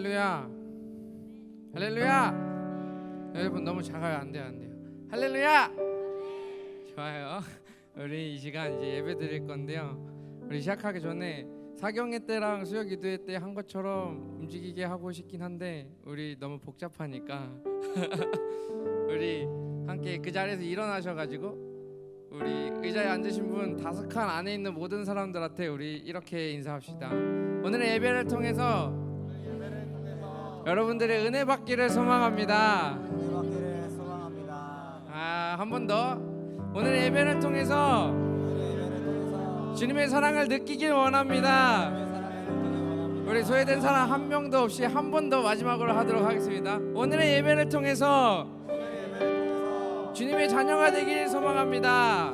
할렐루야. 할렐루야. 여러분 너무 작아요. 안 돼요. 할렐루야. 좋아요. 우리 이 시간 이제 예배 드릴 건데요. 우리 시작하기 전에 사경회 때랑 수요 기도회 때 한 것처럼 움직이게 하고 싶긴 한데 우리 너무 복잡하니까 우리 함께 그 자리에서 일어나셔가지고 우리 의자에 앉으신 분 다섯 칸 안에 있는 모든 사람들한테 우리 이렇게 인사합시다. 오늘의 예배를 통해서 여러분들의 은혜 받기를 소망합니다. 한 번 더. 오늘의 예배를 통해서 주님의 사랑을 느끼길 원합니다. 우리 소외된 사람 한 명도 없이 한 번 더 마지막으로 하도록 하겠습니다. 오늘의 예배를 통해서 주님의 자녀가 되길 소망합니다.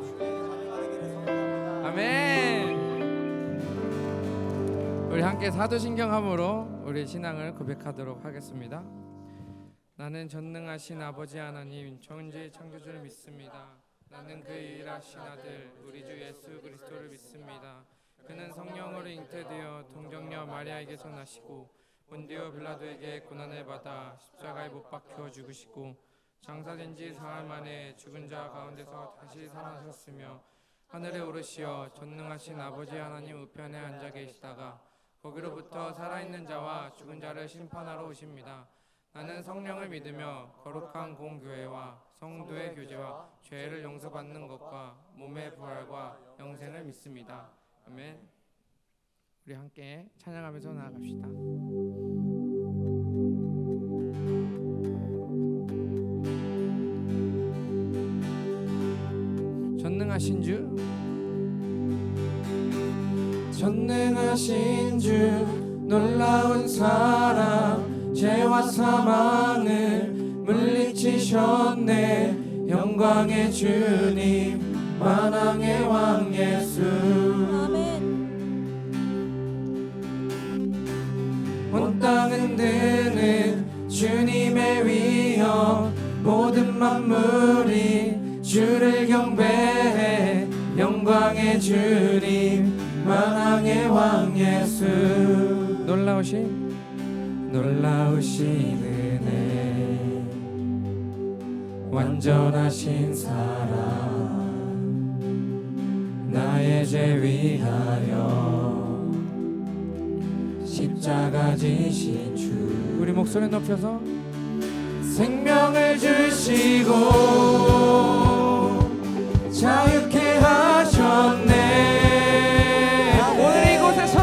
아멘. 우리 함께 사도신경함으로 우리 신앙을 고백하도록 하겠습니다. 나는 전능하신 아버지 하나님 천지의 창조주를 믿습니다. 나는 그 유일하신 아들 우리 주 예수 그리스도를 믿습니다. 그는 성령으로 잉태되어 동정녀 마리아에게서 나시고 본디오 빌라도에게 고난을 받아 십자가에 못 박혀 죽으시고 장사된 지 사흘 만에 죽은 자 가운데서 다시 살아나셨으며 하늘에 오르시어 전능하신 아버지 하나님 우편에 앉아 계시다가 거기로부터 살아있는 자와 죽은 자를 심판하러 오십니다. 나는 성령을 믿으며 거룩한 공교회와 성도의 교제와 죄를 용서받는 것과 몸의 부활과 영생을 믿습니다. 아멘. 우리 함께 찬양하면서 나아갑시다. 전능하신 주, 전능하신 주, 놀라운 사랑, 죄와 사망을 물리치셨네. 영광의 주님, 만왕의 왕 예수. 아멘. 온 땅 흔드는 주님의 위엄, 모든 만물이 주를 경배해. 영광의 주님, 만왕의 왕 예수. 놀라우신 은혜, 완전하신 사랑, 나의 죄 위하여 십자가 지신 주. 우리 목소리 높여서 생명을 주시고 자유케 하셨네. 오늘 이곳에서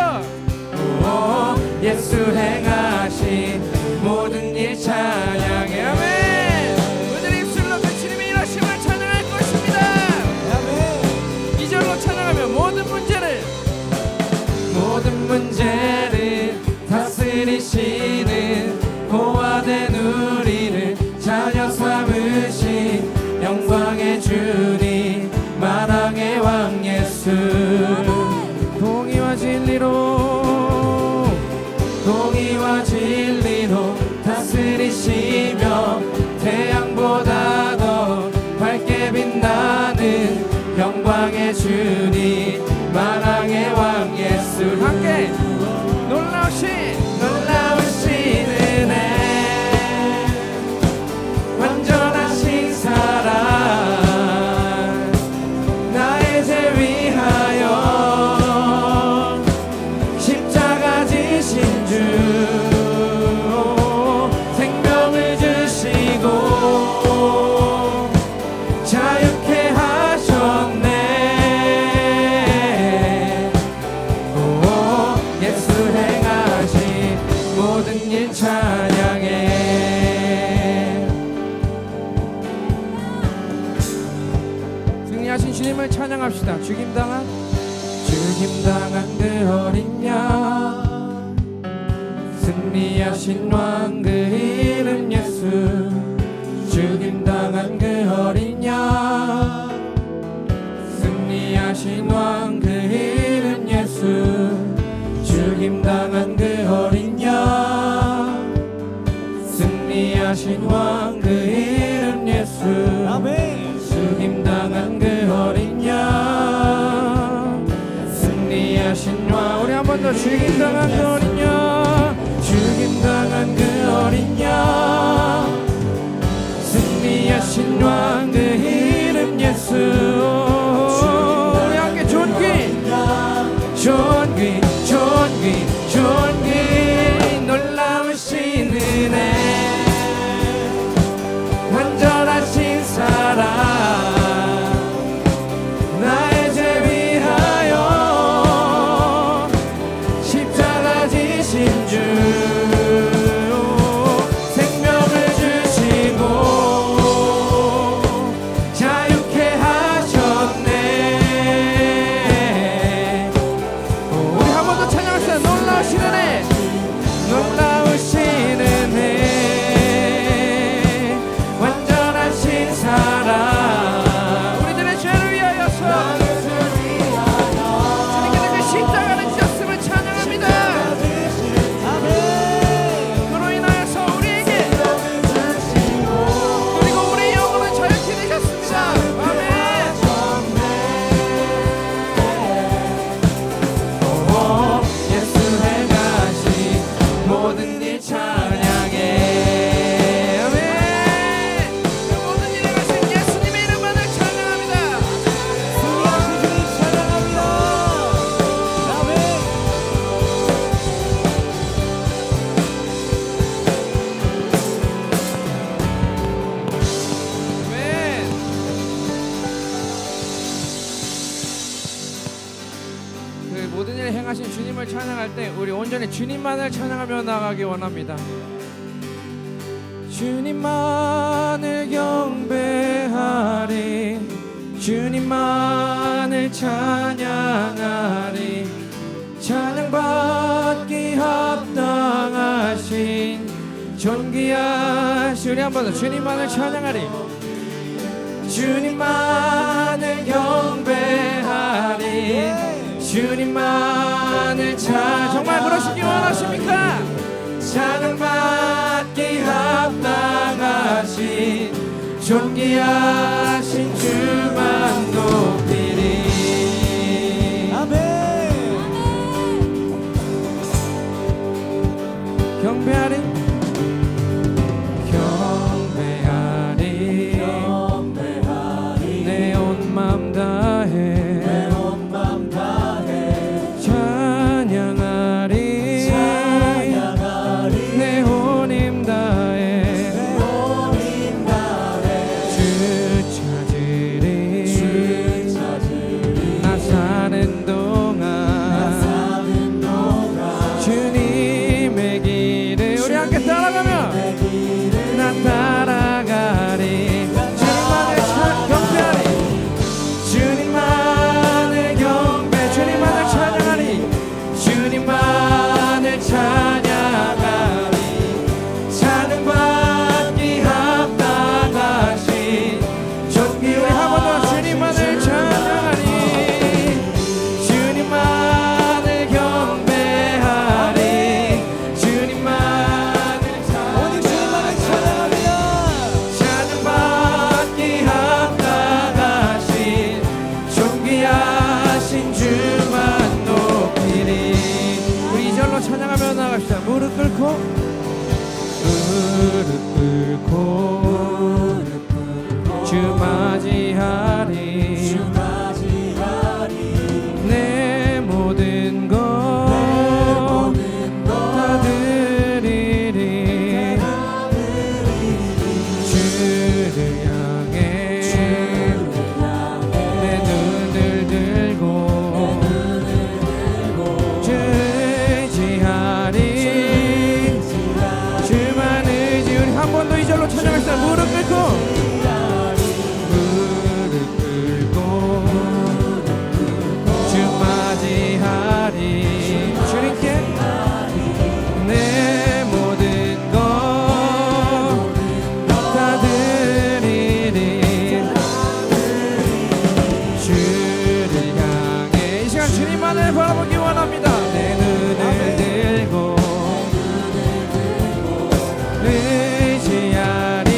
예수 행하신 모든 일 찬양해. 아멘. 오늘 입술로 그 주님의 일하심을 찬양할 것입니다. 아멘. 이 절로 찬양하며 모든 문제를 다스리시는 고아된 우리를 자녀 삼으신 영광의 주님, 만왕의 왕 예수. 동의와 진리로 다스리시며 태양보다 더 밝게 빛나는 영광의 주님, 만왕의 왕 예수. 함께 놀라우신 은혜, 완전하신 사랑, 나의 죄 위하여 십자가 지신 주. 생명을 주시고 자유케 하셨네. 예수 행하신 모든 일 찬양해. 승리하신 주님을 찬양합시다. 죽임당한 그 어린 양, 승리하신 왕 그 이름 예수. 죽임당한 그 어린 양, 승리하신 왕 그 이름 예수. 죽임당한 그 어린 양, 승리하신 왕 그 이름 예수. 아멘. 죽임당한 그 어린 양, 승리하신 왕. 우리 한 번 더 죽임당한 그 어린 양, 죽임당한 찬양할 때 우리 온전히 주님만을 찬양하며 나가기 원합니다. 주님만을 경배하리 주님만을 찬양하리 찬양받기 합당하신 존귀하신 우리 한 번 더 주님만을 찬양하리 주님만을 경배하리 주님만을 정말 그러시기 원하십니까? 찬양받기 합당하신 존귀하신 주만 높이리 아멘. 경배하리 내 온 맘 다해 찬양하리 내 온 힘 다해 주 찾으리 나 사는 동안 주님의 길을 우리 함께 따라가며 나 따라가리 주님만을 경배 주님만을 찬양하리 주님만을 찬양하리 찬양받기 합당하신 존귀 우리 한 번 더 주님만을 찬양하리 주님만을 경배하리 주님만을 오직 주님만을 찬양합니다. 찬양받기 합당하신 존귀하신 주만 높이리 우리 이절로 찬양하며 나갑시다. 무릎 꿇고 주 맞이하리 내 모든 것 다 드리리 주를 향해 내 눈을 들고 주 의지하리 주만 의지 우리 한 번 더 이절로 찬양합시다. 무릎 꿇고 주 맞이하리 주님께 내 모든 것 다 드리리 주를 향해 이 시간 주님만을 바라보기 원합니다. 내 눈을 들고 의지하리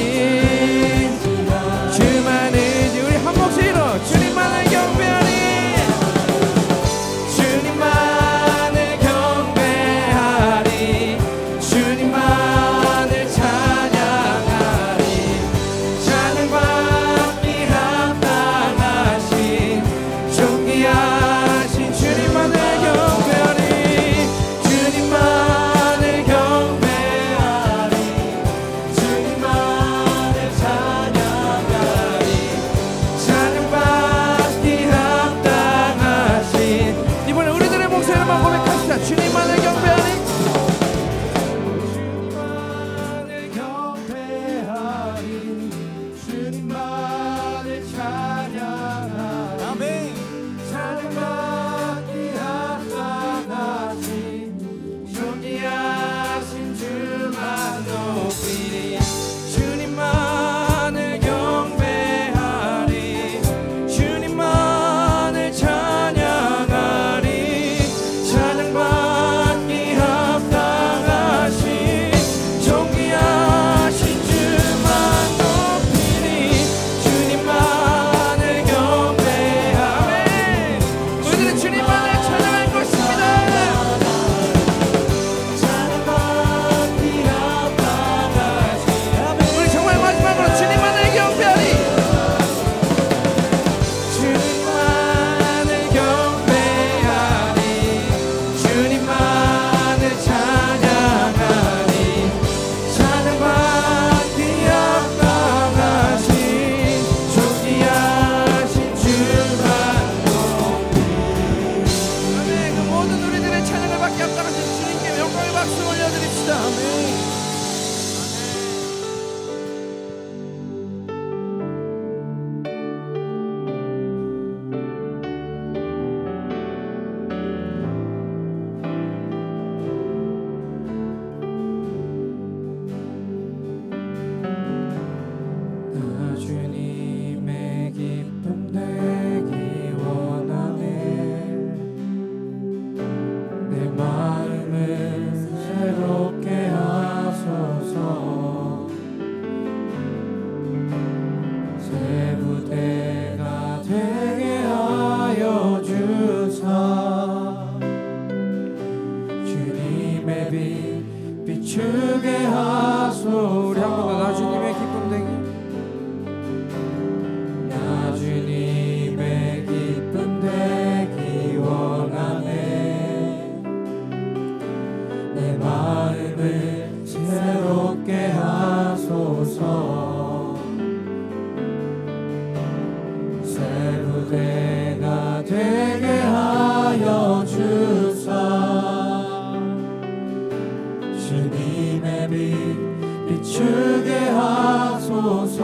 주게 하소서.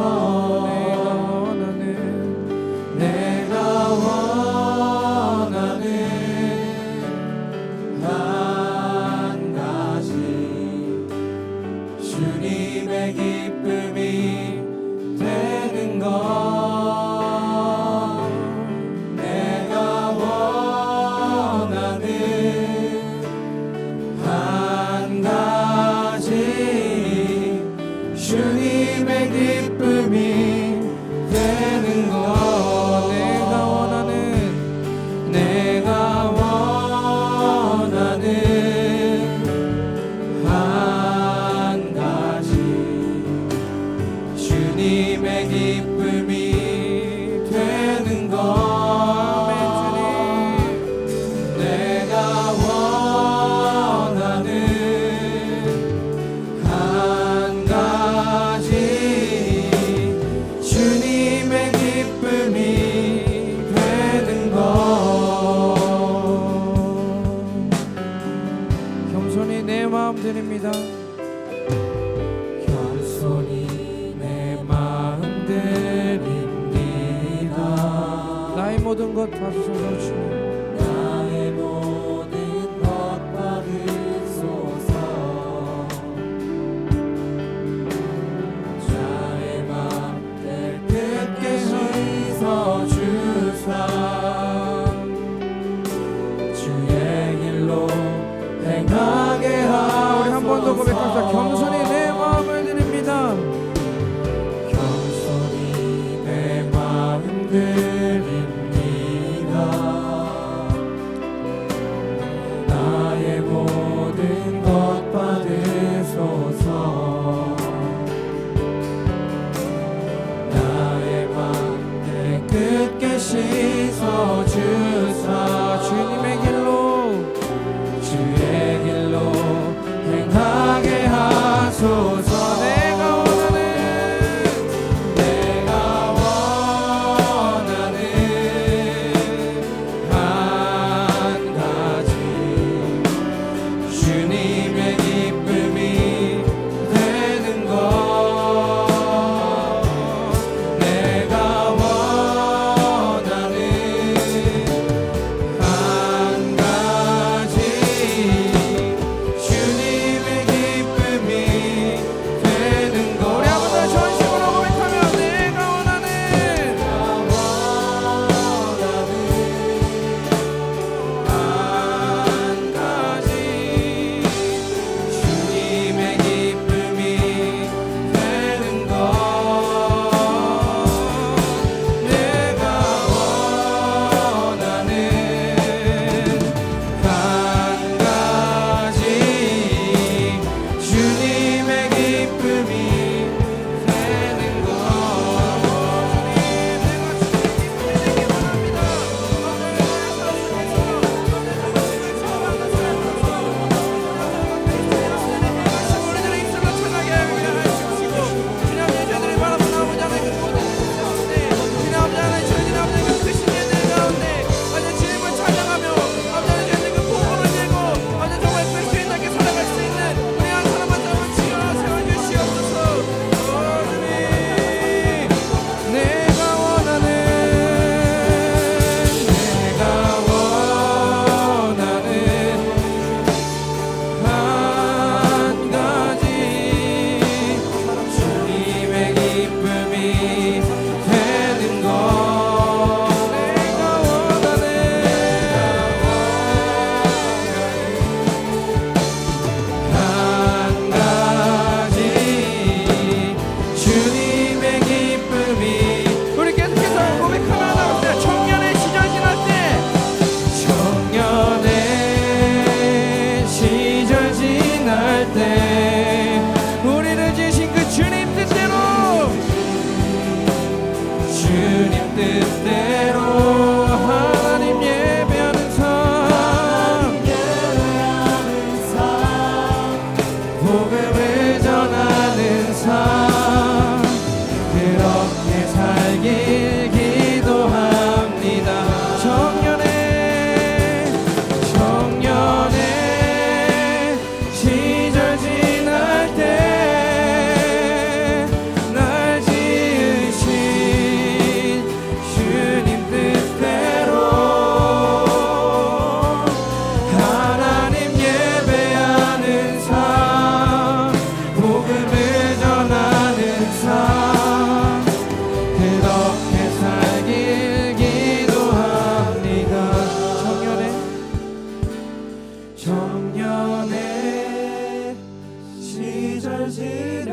내가 원하는 한 가지 주님의 기쁨이 되는 것. 내가 원하는 한 가지 주님의 기쁨이 되는 것. 내가 원하는 한 가지 주님의 기쁨이 되는 것. 내가 원하는 한 가지 주님의 기쁨이 되는 것. 겸손히 내 마음 드립니다. 겸손히 내 마음 드립니다. 나의 모든 것 받으소서 주님. 나의 모든 것 받으소서. 나의 맘을 끝게 씻어주사 주의 길로 행하게 하소서. 우리 한 번 더 고백합시다. 겸손히 내 마음을 드립니다. 겸손히 내 마음 드립니다. 나의 모든 것 받으소서. 나의 맘을 끝게 씻어주사 주님의 길로 주의 길로 행하게 하소서.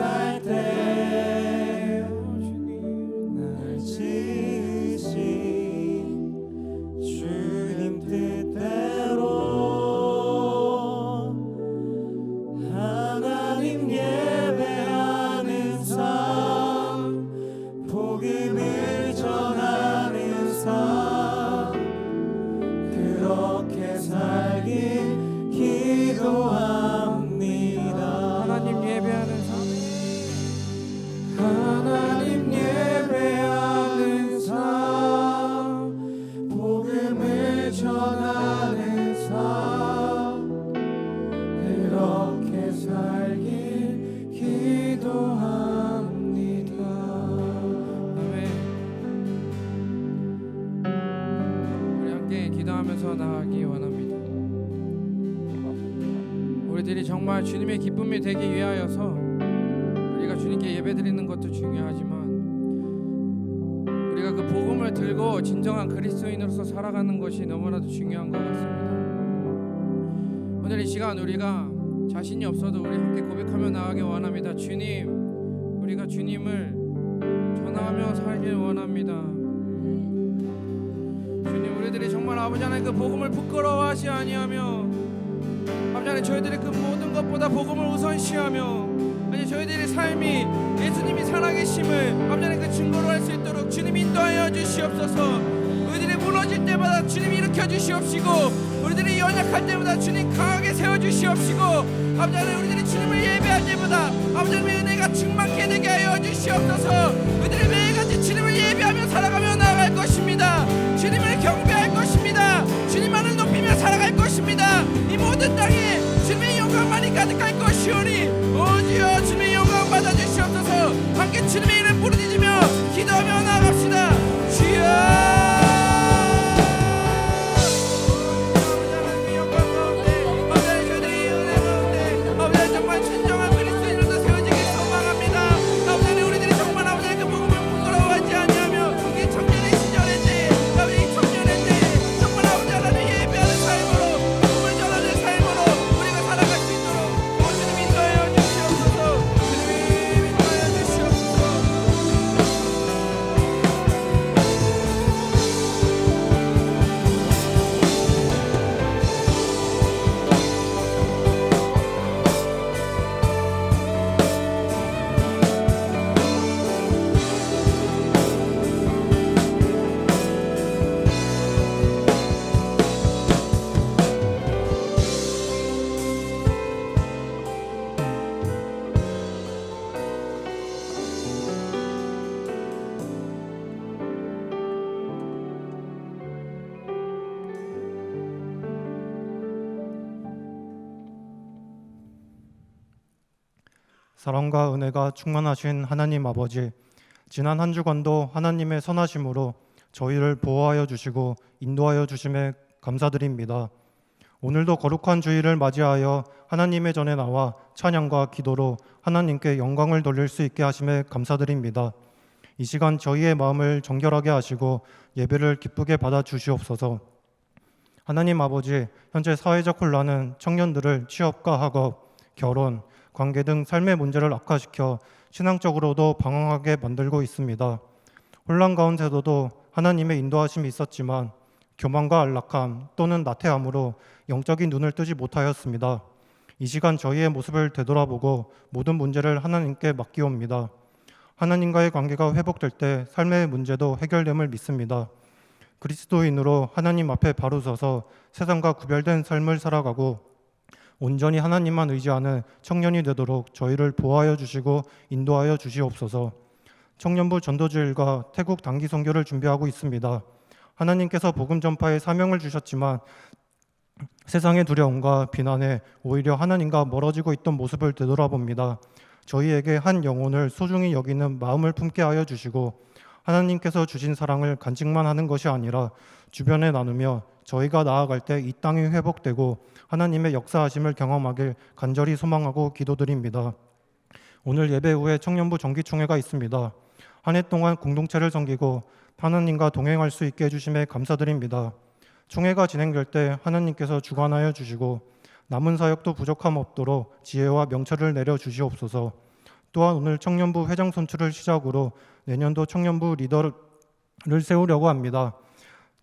갈 때 날 지으신 주님 뜻대로 하나님 예배하는 삶, 복음을 전하는 삶, 그렇게 살길 기도합니다. 하나님 예배하는 삶, 하나님 예배하는 삶, 복음을 전하는 삶, 그렇게 살길 기도합니다. 아멘. 우리 함께 기도하면서 나아가기 원합니다. 우리들이 정말 주님의 기쁨이 되기 위하여서 우리가 주님께 예배드리는 것도 중요하지만 우리가 그 복음을 들고 진정한 그리스도인으로서 살아가는 것이 너무나도 중요한 것 같습니다. 오늘 이 시간 우리가 자신이 없어도 우리 함께 고백하며 나가기 원합니다. 주님, 우리가 주님을 전하며 살길 원합니다. 주님, 우리들이 정말 아버지 하나님 그 복음을 부끄러워하지 아니하며 아버지 하나님 저희들이 그 모든 것보다 복음을 우선시하며 아니 저희들의 삶이 예수님이 살아계심을 아버지 하나님 그 증거로 할 수 있도록 주님 인도하여 주시옵소서. 우리들이 무너질 때마다 주님 일으켜 주시옵시고 우리들이 연약할 때마다 주님 강하게 세워주시옵시고 아버지 하나님 우리들이 주님을 예배할 때마다 아버지 하나님의 은혜가 충만케 되게 하여 주시옵소서. 우리들이 매일같이 주님을 예배하며 살아가며 나아갈 것입니다. 주님을 경배할 것입니다. 주님만을 높이며 살아갈 것입니다. 이 모든 땅에 주님의 영광만이 가득할 것이오니 오주여 주님의 영광 받아주시옵소서. 함께 주님의 이름 부르짖으며 기도하며 나아갑시다. 주여 사랑과 은혜가 충만하신 하나님 아버지, 지난 한 주간도 하나님의 선하심으로 저희를 보호하여 주시고 인도하여 주심에 감사드립니다. 오늘도 거룩한 주일을 맞이하여 하나님의 전에 나와 찬양과 기도로 하나님께 영광을 돌릴 수 있게 하심에 감사드립니다. 이 시간 저희의 마음을 정결하게 하시고 예배를 기쁘게 받아 주시옵소서. 하나님 아버지, 현재 사회적 혼란은 청년들을 취업과 학업, 결혼, 관계 등 삶의 문제를 악화시켜 신앙적으로도 방황하게 만들고 있습니다. 혼란 가운데서도 하나님의 인도하심이 있었지만 교만과 안락함 또는 나태함으로 영적인 눈을 뜨지 못하였습니다. 이 시간 저희의 모습을 되돌아보고 모든 문제를 하나님께 맡기옵니다. 하나님과의 관계가 회복될 때 삶의 문제도 해결됨을 믿습니다. 그리스도인으로 하나님 앞에 바로 서서 세상과 구별된 삶을 살아가고 온전히 하나님만 의지하는 청년이 되도록 저희를 보호하여 주시고 인도하여 주시옵소서. 청년부 전도주일과 태국 단기 선교를 준비하고 있습니다. 하나님께서 복음 전파의 사명을 주셨지만 세상의 두려움과 비난에 오히려 하나님과 멀어지고 있던 모습을 되돌아봅니다. 저희에게 한 영혼을 소중히 여기는 마음을 품게 하여 주시고 하나님께서 주신 사랑을 간직만 하는 것이 아니라 주변에 나누며 저희가 나아갈 때 이 땅이 회복되고 하나님의 역사하심을 경험하길 간절히 소망하고 기도드립니다. 오늘 예배 후에 청년부 정기총회가 있습니다. 한 해 동안 공동체를 섬기고 하나님과 동행할 수 있게 해주심에 감사드립니다. 총회가 진행될 때 하나님께서 주관하여 주시고 남은 사역도 부족함 없도록 지혜와 명철을 내려 주시옵소서. 또한 오늘 청년부 회장 선출을 시작으로 내년도 청년부 리더를 세우려고 합니다.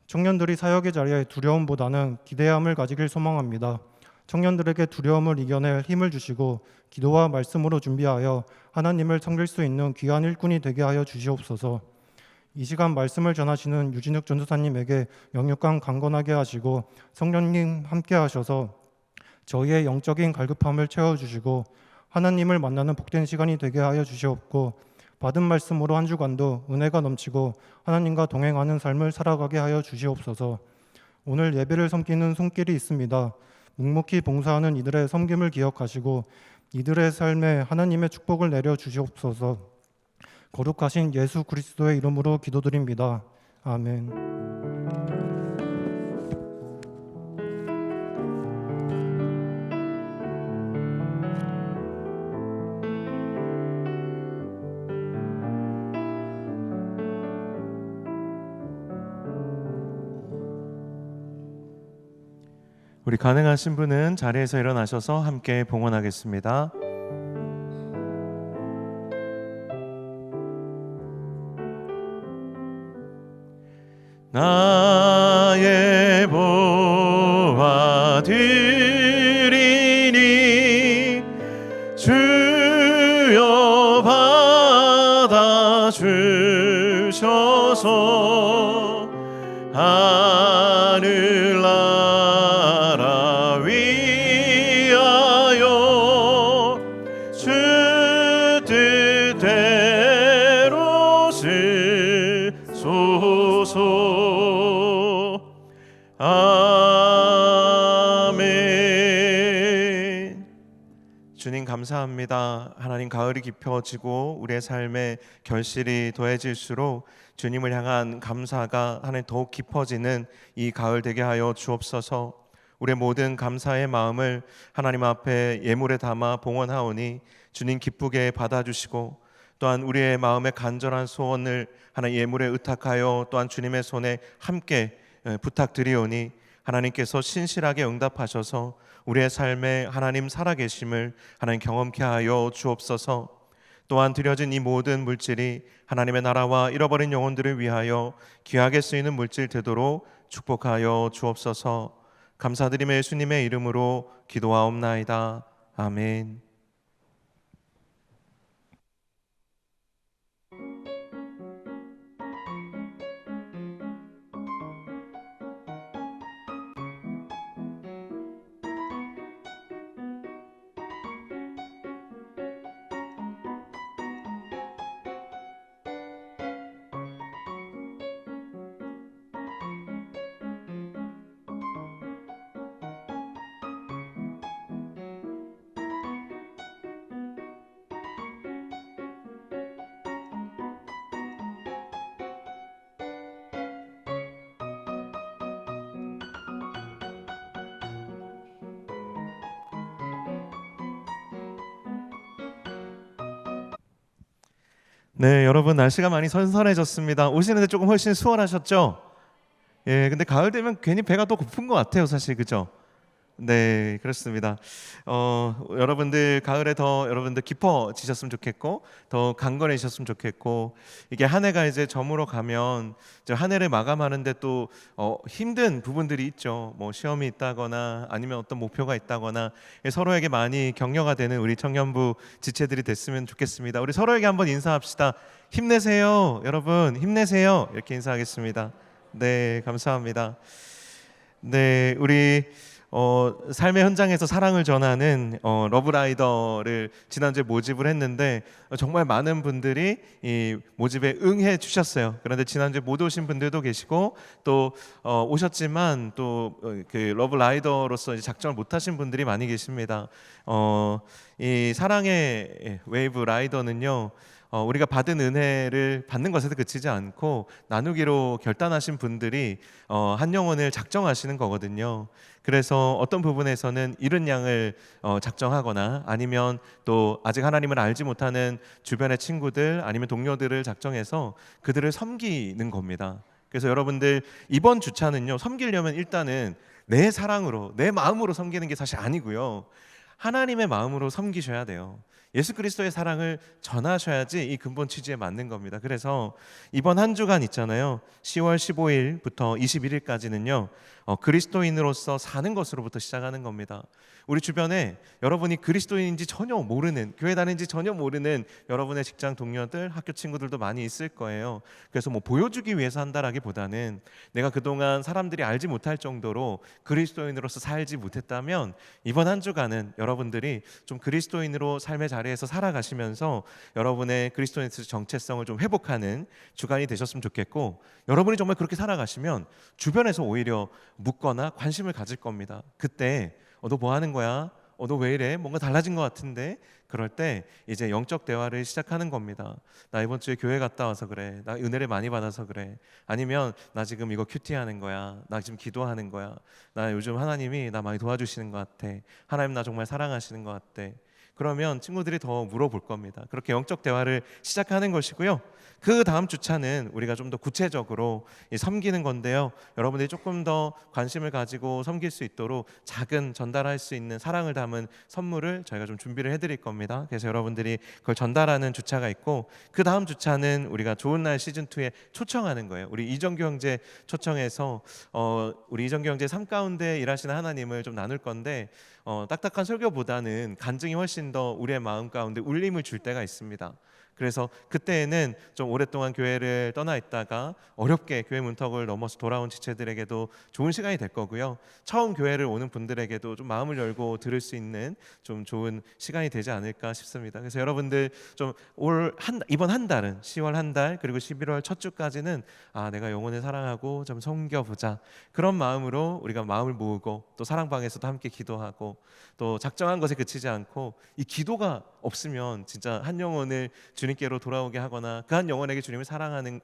청년들이 사역의 자리에 두려움보다는 기대함을 가지길 소망합니다. 청년들에게 두려움을 이겨낼 힘을 주시고 기도와 말씀으로 준비하여 하나님을 섬길 수 있는 귀한 일꾼이 되게 하여 주시옵소서. 이 시간 말씀을 전하시는 유진욱 전도사님에게 영육간 강건하게 하시고 성령님 함께 하셔서 저희의 영적인 갈급함을 채워주시고 하나님을 만나는 복된 시간이 되게 하여 주시옵고 받은 말씀으로 한 주간도 은혜가 넘치고 하나님과 동행하는 삶을 살아가게 하여 주시옵소서. 오늘 예배를 섬기는 손길이 있습니다. 묵묵히 봉사하는 이들의 섬김을 기억하시고 이들의 삶에 하나님의 축복을 내려 주시옵소서. 거룩하신 예수 그리스도의 이름으로 기도드립니다. 아멘. 우리 가능하신 분은 자리에서 일어나셔서 함께 봉헌하겠습니다. 나의 보화 드리니 주여 받아 주셔서 하늘나라 위하여 주 뜻대로 쓰소서. 아멘. 주님 감사합니다. 하나님, 가을이 깊어지고 우리의 삶에 결실이 더해질수록 주님을 향한 감사가 하나님 더욱 깊어지는 이 가을 되게 하여 주옵소서. 우리의 모든 감사의 마음을 하나님 앞에 예물에 담아 봉헌하오니 주님 기쁘게 받아주시고 또한 우리의 마음의 간절한 소원을 하나님 예물에 의탁하여 또한 주님의 손에 함께 부탁드리오니 하나님께서 신실하게 응답하셔서 우리의 삶에 하나님 살아계심을 하나님 경험케 하여 주옵소서. 또한 드려진 이 모든 물질이 하나님의 나라와 잃어버린 영혼들을 위하여 귀하게 쓰이는 물질 되도록 축복하여 주옵소서. 감사드리며 예수님의 이름으로 기도하옵나이다. 아멘. 네, 여러분 날씨가 많이 선선해졌습니다. 오시는데 조금 훨씬 수월하셨죠? 예, 근데 가을 되면 괜히 배가 더 고픈 것 같아요, 사실, 그죠? 네, 그렇습니다. 여러분들 가을에 더 여러분들 깊어지셨으면 좋겠고 더 강건해지셨으면 좋겠고 이게 한 해가 이제 저물어 가면 이제 한 해를 마감하는데 또 힘든 부분들이 있죠. 뭐 시험이 있다거나 아니면 어떤 목표가 있다거나 서로에게 많이 격려가 되는 우리 청년부 지체들이 됐으면 좋겠습니다. 우리 서로에게 한번 인사합시다. 힘내세요, 여러분. 힘내세요. 이렇게 인사하겠습니다. 네, 감사합니다. 네, 우리 삶의 현장에서 사랑을 전하는 러브라이더를 지난주에 모집을 했는데 정말 많은 분들이 이 모집에 응해 주셨어요. 그런데 지난주에 못 오신 분들도 계시고 또 오셨지만 또 그 러브라이더로서 이제 작정을 못 하신 분들이 많이 계십니다. 이 사랑의 웨이브 라이더는요, 우리가 받은 은혜를 받는 것에서 그치지 않고 나누기로 결단하신 분들이 한 영혼을 작정하시는 거거든요. 그래서 어떤 부분에서는 이른 양을 작정하거나 아니면 또 아직 하나님을 알지 못하는 주변의 친구들 아니면 동료들을 작정해서 그들을 섬기는 겁니다. 그래서 여러분들 이번 주차는요, 섬기려면 일단은 내 사랑으로 내 마음으로 섬기는 게 사실 아니고요, 하나님의 마음으로 섬기셔야 돼요. 예수 그리스도의 사랑을 전하셔야지 이 근본 취지에 맞는 겁니다. 그래서 이번 한 주간 있잖아요. 10월 15일부터 21일까지는요. 그리스도인으로서 사는 것으로부터 시작하는 겁니다. 우리 주변에 여러분이 그리스도인인지 전혀 모르는, 교회 다니는지 전혀 모르는 여러분의 직장 동료들, 학교 친구들도 많이 있을 거예요. 그래서 뭐 보여주기 위해서 한다라기보다는 내가 그동안 사람들이 알지 못할 정도로 그리스도인으로서 살지 못했다면 이번 한 주간은 여러분들이 좀 그리스도인으로 삶의 자리에서 살아가시면서 여러분의 그리스도인의 정체성을 좀 회복하는 주간이 되셨으면 좋겠고, 여러분이 정말 그렇게 살아가시면 주변에서 오히려 묻거나 관심을 가질 겁니다. 그때 너 뭐 하는 거야? 너 왜 이래? 뭔가 달라진 것 같은데? 그럴 때 이제 영적 대화를 시작하는 겁니다. 나 이번 주에 교회 갔다 와서 그래. 나 은혜를 많이 받아서 그래. 아니면 나 지금 이거 큐티하는 거야. 나 지금 기도하는 거야. 나 요즘 하나님이 나 많이 도와주시는 것 같아. 하나님 나 정말 사랑하시는 것 같아. 그러면 친구들이 더 물어볼 겁니다. 그렇게 영적 대화를 시작하는 것이고요. 그 다음 주차는 우리가 좀 더 구체적으로 섬기는 건데요. 여러분들이 조금 더 관심을 가지고 섬길 수 있도록 작은 전달할 수 있는 사랑을 담은 선물을 저희가 좀 준비를 해드릴 겁니다. 그래서 여러분들이 그걸 전달하는 주차가 있고, 그 다음 주차는 우리가 좋은 날 시즌2에 초청하는 거예요. 우리 이정규 형제 초청해서 우리 이정규 형제 삶 가운데 일하시는 하나님을 좀 나눌 건데, 딱딱한 설교보다는 간증이 훨씬 더 우리의 마음 가운데 울림을 줄 때가 있습니다. 그래서 그때에는 좀 오랫동안 교회를 떠나 있다가 어렵게 교회 문턱을 넘어서 돌아온 지체들에게도 좋은 시간이 될 거고요. 처음 교회를 오는 분들에게도 좀 마음을 열고 들을 수 있는 좀 좋은 시간이 되지 않을까 싶습니다. 그래서 여러분들 좀 이번 한 달은 10월 한 달 그리고 11월 첫 주까지는 내가 영혼을 사랑하고 좀 섬겨보자, 그런 마음으로 우리가 마음을 모으고, 또 사랑방에서도 함께 기도하고, 또 작정한 것에 그치지 않고, 이 기도가 없으면 진짜 한 영혼을 주님께로 돌아오게 하거나 그 한 영혼에게 주님을 사랑을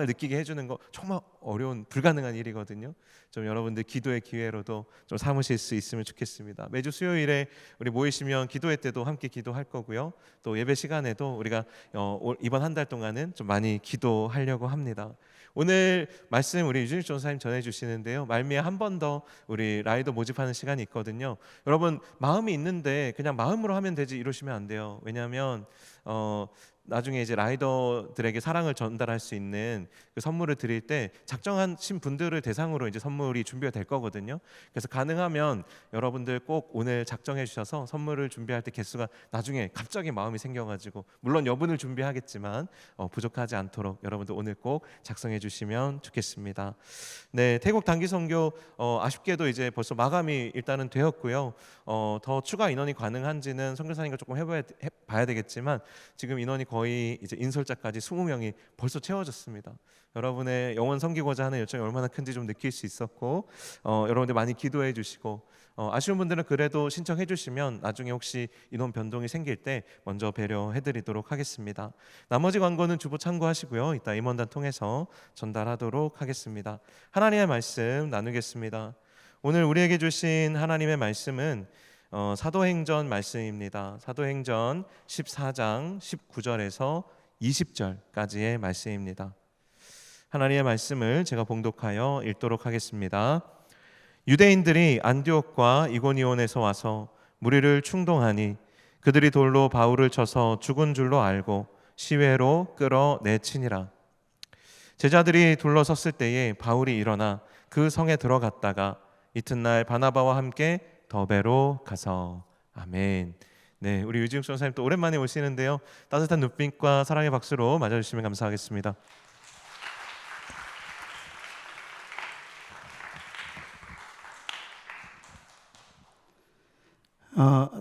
느끼게 해주는 거 정말 어려운, 불가능한 일이거든요. 좀 여러분들 기도의 기회로도 좀 삼으실 수 있으면 좋겠습니다. 매주 수요일에 우리 모이시면 기도회 때도 함께 기도할 거고요. 또 예배 시간에도 우리가 이번 한 달 동안은 좀 많이 기도하려고 합니다. 오늘 말씀 우리 유진일 전사님 전해주시는데요. 말미에 한 번 더 우리 라이더 모집하는 시간이 있거든요. 여러분 마음이 있는데 그냥 마음으로 하면 되지 이러시면 안 돼요. 왜냐하면 나중에 이제 라이더들에게 사랑을 전달할 수 있는 그 선물을 드릴 때 작정하신 분들을 대상으로 이제 선물이 준비가 될 거거든요. 그래서 가능하면 여러분들 꼭 오늘 작정해 주셔서 선물을 준비할 때 개수가 나중에 갑자기 마음이 생겨가지고, 물론 여분을 준비하겠지만 부족하지 않도록 여러분들 오늘 꼭 작성해 주시면 좋겠습니다. 네, 태국 단기 선교 아쉽게도 이제 벌써 마감이 일단은 되었고요. 더 추가 인원이 가능한지는 선교사님과 조금 해봐야 되겠지만, 지금 인원이 거의 이제 인솔자까지 20명이 벌써 채워졌습니다. 여러분의 영혼 섬기고자 하는 열정이 얼마나 큰지 좀 느낄 수 있었고, 여러분들 많이 기도해 주시고, 아쉬운 분들은 그래도 신청해 주시면 나중에 혹시 인원 변동이 생길 때 먼저 배려해 드리도록 하겠습니다. 나머지 광고는 주보 참고하시고요. 이따 임원단 통해서 전달하도록 하겠습니다. 하나님의 말씀 나누겠습니다. 오늘 우리에게 주신 하나님의 말씀은 사도행전 말씀입니다. 사도행전 14장 19절에서 20절까지의 말씀입니다. 하나님의 말씀을 제가 봉독하여 읽도록 하겠습니다. 유대인들이 안디옥과 이고니온에서 와서 무리를 충동하니 그들이 돌로 바울을 쳐서 죽은 줄로 알고 시외로 끌어내치니라. 제자들이 둘러섰을 때에 바울이 일어나 그 성에 들어갔다가 이튿날 바나바와 함께 더베로 가서. 아멘. 네, 우리 유지욱 전사님 또 오랜만에 오시는데요. 따뜻한 눈빛과 사랑의 박수로 맞아주시면 감사하겠습니다.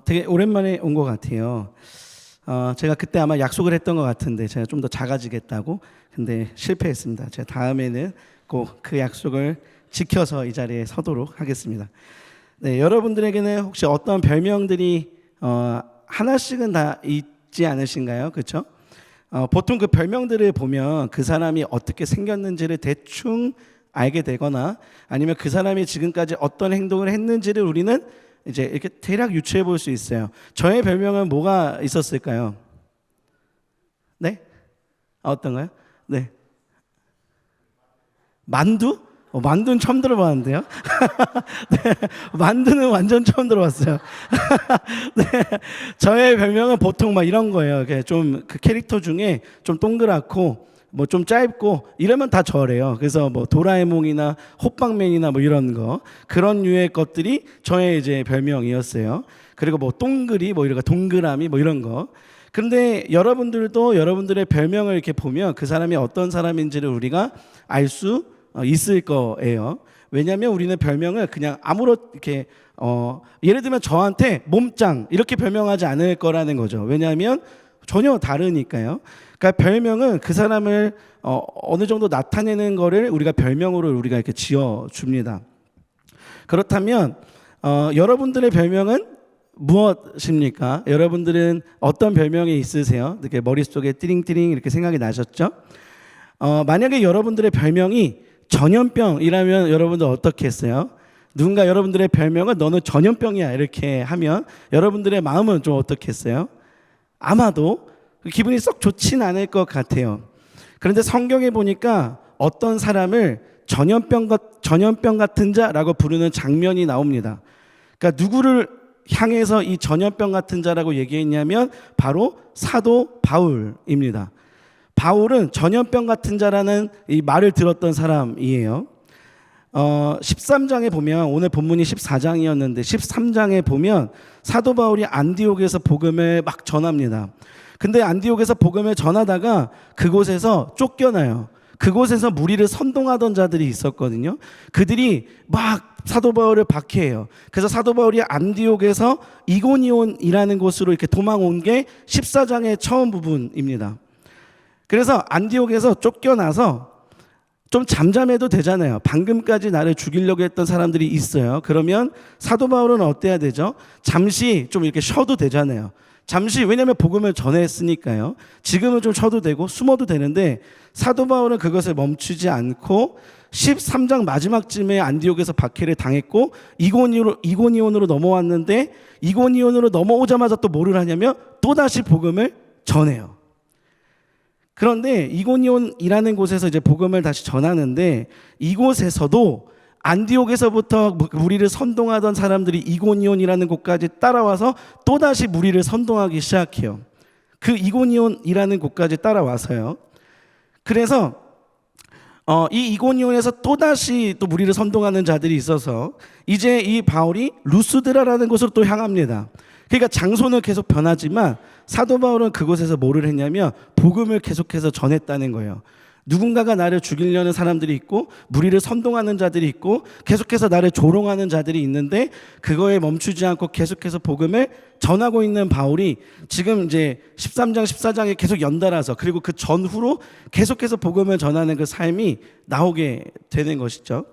되게 오랜만에 온 것 같아요. 제가 그때 아마 약속을 했던 것 같은데 제가 좀 더 작아지겠다고, 근데 실패했습니다. 제가 다음에는 꼭 그 약속을 지켜서 이 자리에 서도록 하겠습니다. 네, 여러분들에게는 혹시 어떤 별명들이 하나씩은 다 있지 않으신가요? 그렇죠? 보통 그 별명들을 보면 그 사람이 어떻게 생겼는지를 대충 알게 되거나, 아니면 그 사람이 지금까지 어떤 행동을 했는지를 우리는 이제 이렇게 대략 유추해 볼 수 있어요. 저의 별명은 뭐가 있었을까요? 네? 어떤가요? 네. 만두? 만두는 처음 들어봤는데요. 네, 만두는 완전 처음 들어봤어요. 네, 저의 별명은 보통 막 이런 거예요. 좀 그 캐릭터 중에 좀 동그랗고 뭐 좀 짧고 이러면 다 저래요. 그래서 뭐 도라에몽이나 호빵맨이나 뭐 이런 거 그런 류의 것들이 저의 이제 별명이었어요. 그리고 뭐 동그리 뭐 이런 거 동그라미 뭐 이런 거. 그런데 여러분들도 여러분들의 별명을 이렇게 보면 그 사람이 어떤 사람인지를 우리가 알 수 있을 거예요. 왜냐하면 우리는 별명을 그냥 아무렇게 이렇게 예를 들면 저한테 몸짱 이렇게 별명하지 않을 거라는 거죠. 왜냐하면 전혀 다르니까요. 그러니까 별명은 그 사람을 어느 정도 나타내는 거를 우리가 별명으로 우리가 이렇게 지어 줍니다. 그렇다면 여러분들의 별명은 무엇입니까? 여러분들은 어떤 별명이 있으세요? 이렇게 머릿속에 띠링띠링 이렇게 생각이 나셨죠? 만약에 여러분들의 별명이 전염병이라면 여러분들 어떻게 했어요? 누군가 여러분들의 별명은 너는 전염병이야 이렇게 하면 여러분들의 마음은 좀 어떻게 했어요? 아마도 기분이 썩 좋진 않을 것 같아요. 그런데 성경에 보니까 어떤 사람을 전염병 같은 자라고 부르는 장면이 나옵니다. 그러니까 누구를 향해서 이 전염병 같은 자라고 얘기했냐면 바로 사도 바울입니다. 바울은 전염병 같은 자라는 이 말을 들었던 사람이에요. 13장에 보면 오늘 본문이 14장이었는데 13장에 보면 사도 바울이 안디옥에서 복음을 막 전합니다. 근데 안디옥에서 복음을 전하다가 그곳에서 쫓겨나요. 그곳에서 무리를 선동하던 자들이 있었거든요. 그들이 막 사도 바울을 박해해요. 그래서 사도 바울이 안디옥에서 이고니온이라는 곳으로 이렇게 도망온 게 14장의 처음 부분입니다. 그래서 안디옥에서 쫓겨나서 좀 잠잠해도 되잖아요. 방금까지 나를 죽이려고 했던 사람들이 있어요. 그러면 사도 바울은 어때야 되죠? 잠시 좀 이렇게 쉬어도 되잖아요. 잠시, 왜냐하면 복음을 전했으니까요. 지금은 좀 쉬어도 되고 숨어도 되는데 사도 바울은 그것을 멈추지 않고 13장 마지막쯤에 안디옥에서 박해를 당했고 이고니온으로 넘어왔는데 이고니온으로 넘어오자마자 또 뭐를 하냐면 또다시 복음을 전해요. 그런데 이고니온이라는 곳에서 이제 복음을 다시 전하는데 이곳에서도 안디옥에서부터 무리를 선동하던 사람들이 이고니온이라는 곳까지 따라와서 또다시 무리를 선동하기 시작해요. 그 이고니온이라는 곳까지 따라와서요. 그래서 이 이고니온에서 또다시 또 무리를 선동하는 자들이 있어서 이제 이 바울이 루스드라라는 곳으로 또 향합니다. 그러니까 장소는 계속 변하지만 사도 바울은 그곳에서 뭐를 했냐면 복음을 계속해서 전했다는 거예요. 누군가가 나를 죽이려는 사람들이 있고 무리를 선동하는 자들이 있고 계속해서 나를 조롱하는 자들이 있는데 그거에 멈추지 않고 계속해서 복음을 전하고 있는 바울이 지금 이제 13장 14장에 계속 연달아서 그리고 그 전후로 계속해서 복음을 전하는 그 삶이 나오게 되는 것이죠.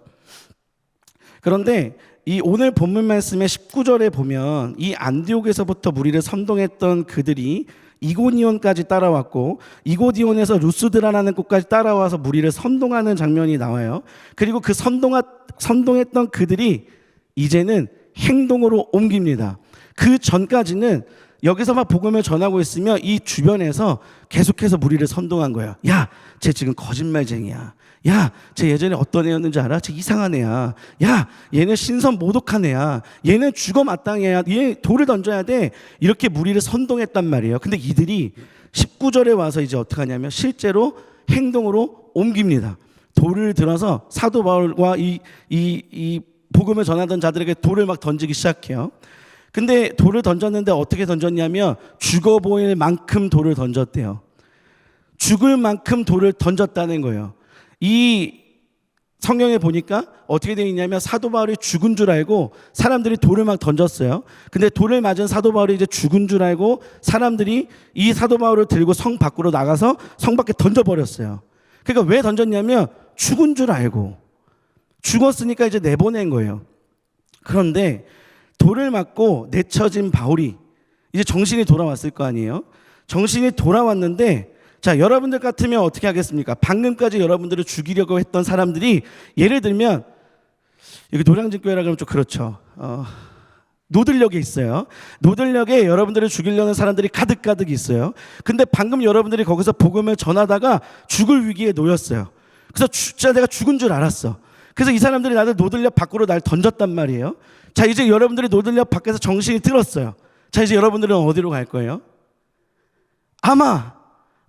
그런데 이 오늘 본문 말씀의 19절에 보면 이 안디옥에서부터 무리를 선동했던 그들이 이고니온까지 따라왔고 이고니온에서 루스드라라는 곳까지 따라와서 무리를 선동하는 장면이 나와요. 그리고 그 선동했던 그들이 이제는 행동으로 옮깁니다. 그 전까지는 여기서 막 복음을 전하고 있으면 이 주변에서 계속해서 무리를 선동한 거야. 야, 쟤 지금 거짓말쟁이야. 야, 쟤 예전에 어떤 애였는지 알아? 쟤 이상한 애야. 야, 얘는 신선 모독한 애야. 얘는 죽어 마땅한 애야. 얘 돌을 던져야 돼. 이렇게 무리를 선동했단 말이에요. 근데 이들이 19절에 와서 이제 어떻게 하냐면 실제로 행동으로 옮깁니다. 돌을 들어서 사도 바울과 이 복음을 전하던 자들에게 돌을 막 던지기 시작해요. 근데 돌을 던졌는데 어떻게 던졌냐면 죽어 보일 만큼 돌을 던졌대요. 죽을 만큼 돌을 던졌다는 거예요. 이 성경에 보니까 어떻게 되어 있냐면 사도 바울이 죽은 줄 알고 사람들이 돌을 막 던졌어요. 근데 돌을 맞은 사도 바울이 이제 죽은 줄 알고 사람들이 이 사도 바울을 들고 성 밖으로 나가서 성 밖에 던져버렸어요. 그러니까 왜 던졌냐면 죽은 줄 알고 죽었으니까 이제 내보낸 거예요. 그런데 돌을 맞고 내쳐진 바울이 이제 정신이 돌아왔을 거 아니에요. 정신이 돌아왔는데 자, 여러분들 같으면 어떻게 하겠습니까? 방금까지 여러분들을 죽이려고 했던 사람들이 예를 들면 여기 노량진교회라 그러면 좀 그렇죠. 노들역에 있어요. 노들역에 여러분들을 죽이려는 사람들이 가득 있어요. 근데 방금 여러분들이 거기서 복음을 전하다가 죽을 위기에 놓였어요. 그래서 진짜 내가 죽은 줄 알았어. 그래서 이 사람들이 나를 노들력 밖으로 날 던졌단 말이에요. 자, 이제 여러분들이 노들력 밖에서 정신이 들었어요. 자, 이제 여러분들은 어디로 갈 거예요? 아마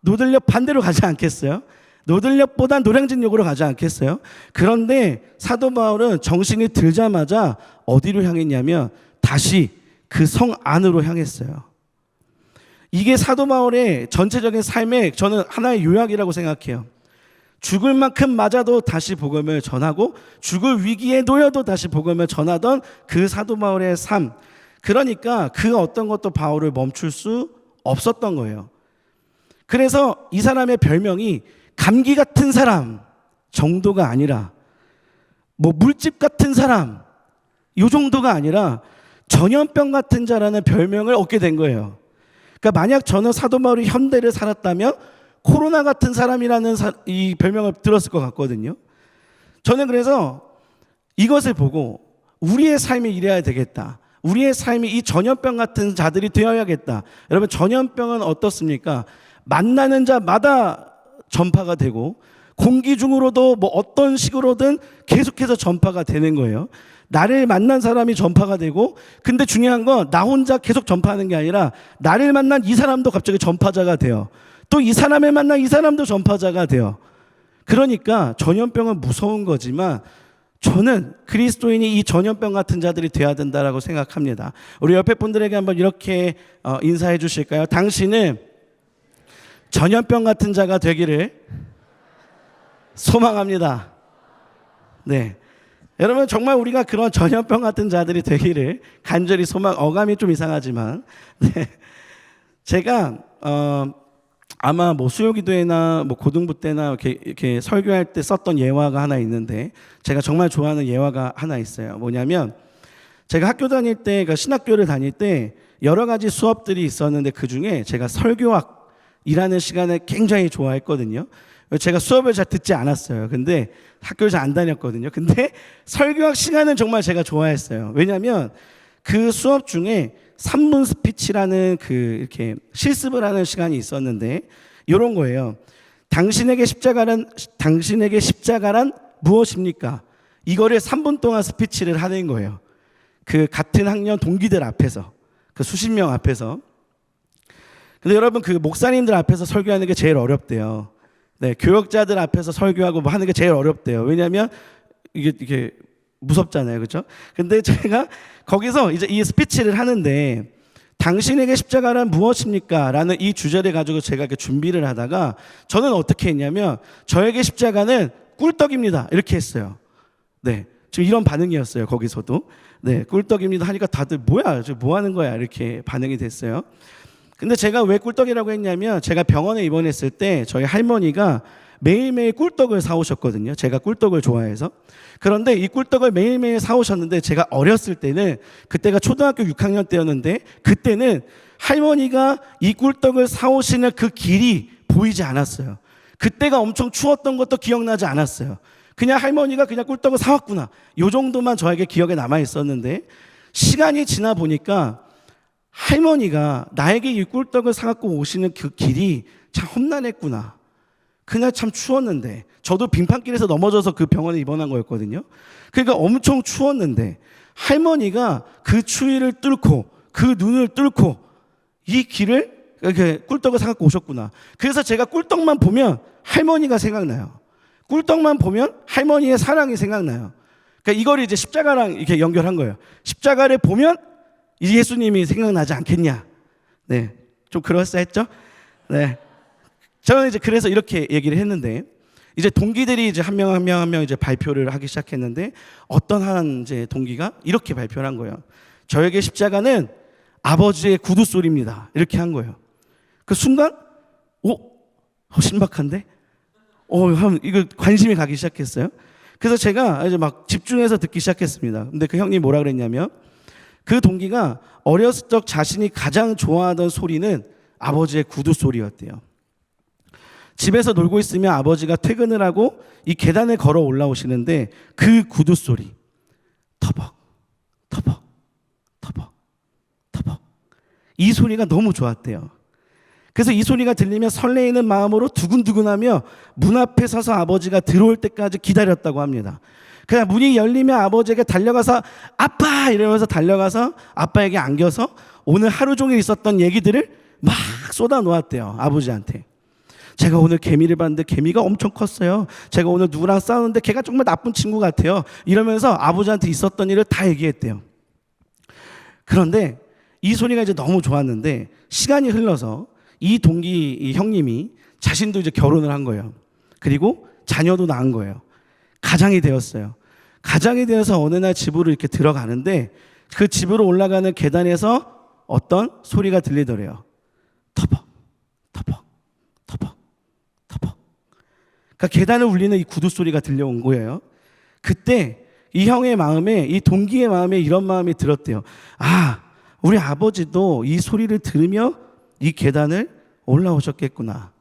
노들력 반대로 가지 않겠어요? 노들력보단 노량진역으로 가지 않겠어요? 그런데 사도 바울은 정신이 들자마자 어디로 향했냐면 다시 그 성 안으로 향했어요. 이게 사도 바울의 전체적인 삶의 저는 하나의 요약이라고 생각해요. 죽을 만큼 맞아도 다시 복음을 전하고 죽을 위기에 놓여도 다시 복음을 전하던 그 사도 바울의 삶. 그러니까 그 어떤 것도 바울을 멈출 수 없었던 거예요. 그래서 이 사람의 별명이 감기 같은 사람 정도가 아니라 뭐 물집 같은 사람 이 정도가 아니라 전염병 같은 자라는 별명을 얻게 된 거예요. 그러니까 만약 저는 사도 바울이 현대를 살았다면 코로나 같은 사람이라는 이 별명을 들었을 것 같거든요. 저는 그래서 이것을 보고 우리의 삶이 이래야 되겠다. 우리의 삶이 이 전염병 같은 자들이 되어야겠다. 여러분, 전염병은 어떻습니까? 만나는 자마다 전파가 되고 공기 중으로도 뭐 어떤 식으로든 계속해서 전파가 되는 거예요. 나를 만난 사람이 전파가 되고, 근데 중요한 건 나 혼자 계속 전파하는 게 아니라 나를 만난 이 사람도 갑자기 전파자가 돼요. 또 이 사람을 만난 이 사람도 전파자가 돼요. 그러니까 전염병은 무서운 거지만 저는 그리스도인이 이 전염병 같은 자들이 돼야 된다라고 생각합니다. 우리 옆에 분들에게 한번 이렇게 인사해 주실까요? 당신은 전염병 같은 자가 되기를 소망합니다. 네. 여러분, 정말 우리가 그런 전염병 같은 자들이 되기를 간절히 어감이 좀 이상하지만, 네. 제가, 아마 뭐 수요기도회나 뭐 고등부 때나 이렇게 설교할 때 썼던 예화가 하나 있는데, 제가 정말 좋아하는 예화가 하나 있어요. 뭐냐면, 제가 학교 다닐 때, 그러니까 신학교를 다닐 때 여러 가지 수업들이 있었는데 그 중에 제가 설교학이라는 시간을 굉장히 좋아했거든요. 제가 수업을 잘 듣지 않았어요. 근데 학교를 잘 안 다녔거든요. 근데 설교학 시간은 정말 제가 좋아했어요. 왜냐하면 그 수업 중에 3분 스피치라는 이렇게 실습을 하는 시간이 있었는데 이런 거예요. 당신에게 십자가란 무엇입니까? 이거를 3분 동안 스피치를 하는 거예요. 그 같은 학년 동기들 앞에서, 그 수십 명 앞에서. 근데 여러분, 그 목사님들 앞에서 설교하는 게 제일 어렵대요. 네, 교역자들 앞에서 설교하고 뭐 하는 게 제일 어렵대요. 왜냐하면 이게 무섭잖아요, 그렇죠? 근데 제가 거기서 이제 이 스피치를 하는데 당신에게 십자가란 무엇입니까? 라는 이 주제를 가지고 제가 이렇게 준비를 하다가 저는 어떻게 했냐면 저에게 십자가는 꿀떡입니다. 이렇게 했어요. 네, 지금 이런 반응이었어요. 거기서도. 네, 꿀떡입니다 하니까 다들 뭐야, 뭐 하는 거야? 이렇게 반응이 됐어요. 근데 제가 왜 꿀떡이라고 했냐면 제가 병원에 입원했을 때 저희 할머니가 매일매일 꿀떡을 사오셨거든요. 제가 꿀떡을 좋아해서. 그런데 이 꿀떡을 매일매일 사오셨는데 제가 어렸을 때는 그때가 초등학교 6학년 때였는데 그때는 할머니가 이 꿀떡을 사오시는 그 길이 보이지 않았어요. 그때가 엄청 추웠던 것도 기억나지 않았어요. 그냥 할머니가 그냥 꿀떡을 사왔구나. 요 정도만 저에게 기억에 남아 있었는데 시간이 지나 보니까 할머니가 나에게 이 꿀떡을 사갖고 오시는 그 길이 참 험난했구나. 그날 참 추웠는데 저도 빙판길에서 넘어져서 그 병원에 입원한 거였거든요. 그러니까 엄청 추웠는데 할머니가 그 추위를 뚫고 그 눈을 뚫고 이 길을 이렇게 꿀떡을 사갖고 오셨구나. 그래서 제가 꿀떡만 보면 할머니가 생각나요. 꿀떡만 보면 할머니의 사랑이 생각나요. 그러니까 이걸 이제 십자가랑 이렇게 연결한 거예요. 십자가를 보면 예수님이 생각나지 않겠냐. 네, 좀 그럴싸했죠? 네, 저는 이제 그래서 이렇게 얘기를 했는데 이제 동기들이 이제 한 명 한 명 이제 발표를 하기 시작했는데 어떤 한 이제 동기가 이렇게 발표를 한 거예요. 저에게 십자가는 아버지의 구두 소리입니다. 이렇게 한 거예요. 그 순간, 신박한데? 이거 관심이 가기 시작했어요. 그래서 제가 이제 막 집중해서 듣기 시작했습니다. 근데 그 형님이 뭐라 그랬냐면 그 동기가 어렸을 적 자신이 가장 좋아하던 소리는 아버지의 구두 소리였대요. 집에서 놀고 있으면 아버지가 퇴근을 하고 이 계단을 걸어 올라오시는데 그 구두 소리, 터벅, 터벅, 터벅, 터벅, 이 소리가 너무 좋았대요. 그래서 이 소리가 들리면 설레이는 마음으로 두근두근하며 문 앞에 서서 아버지가 들어올 때까지 기다렸다고 합니다. 그냥 문이 열리면 아버지에게 달려가서 아빠 이러면서 달려가서 아빠에게 안겨서 오늘 하루 종일 있었던 얘기들을 막 쏟아 놓았대요. 아버지한테. 제가 오늘 개미를 봤는데 개미가 엄청 컸어요. 제가 오늘 누구랑 싸우는데 걔가 정말 나쁜 친구 같아요. 이러면서 아버지한테 있었던 일을 다 얘기했대요. 그런데 이 소리가 이제 너무 좋았는데 시간이 흘러서 이 동기 이 형님이 자신도 이제 결혼을 한 거예요. 그리고 자녀도 낳은 거예요. 가장이 되었어요. 가장이 되어서 어느 날 집으로 이렇게 들어가는데 그 집으로 올라가는 계단에서 어떤 소리가 들리더래요. 터벅, 터벅, 터벅, 터벅. 그러니까 계단을 울리는 이 구두 소리가 들려온 거예요. 그때 이 형의 마음에, 이 동기의 마음에 이런 마음이 들었대요. 아, 우리 아버지도 이 소리를 들으며 이 계단을 올라오셨겠구나.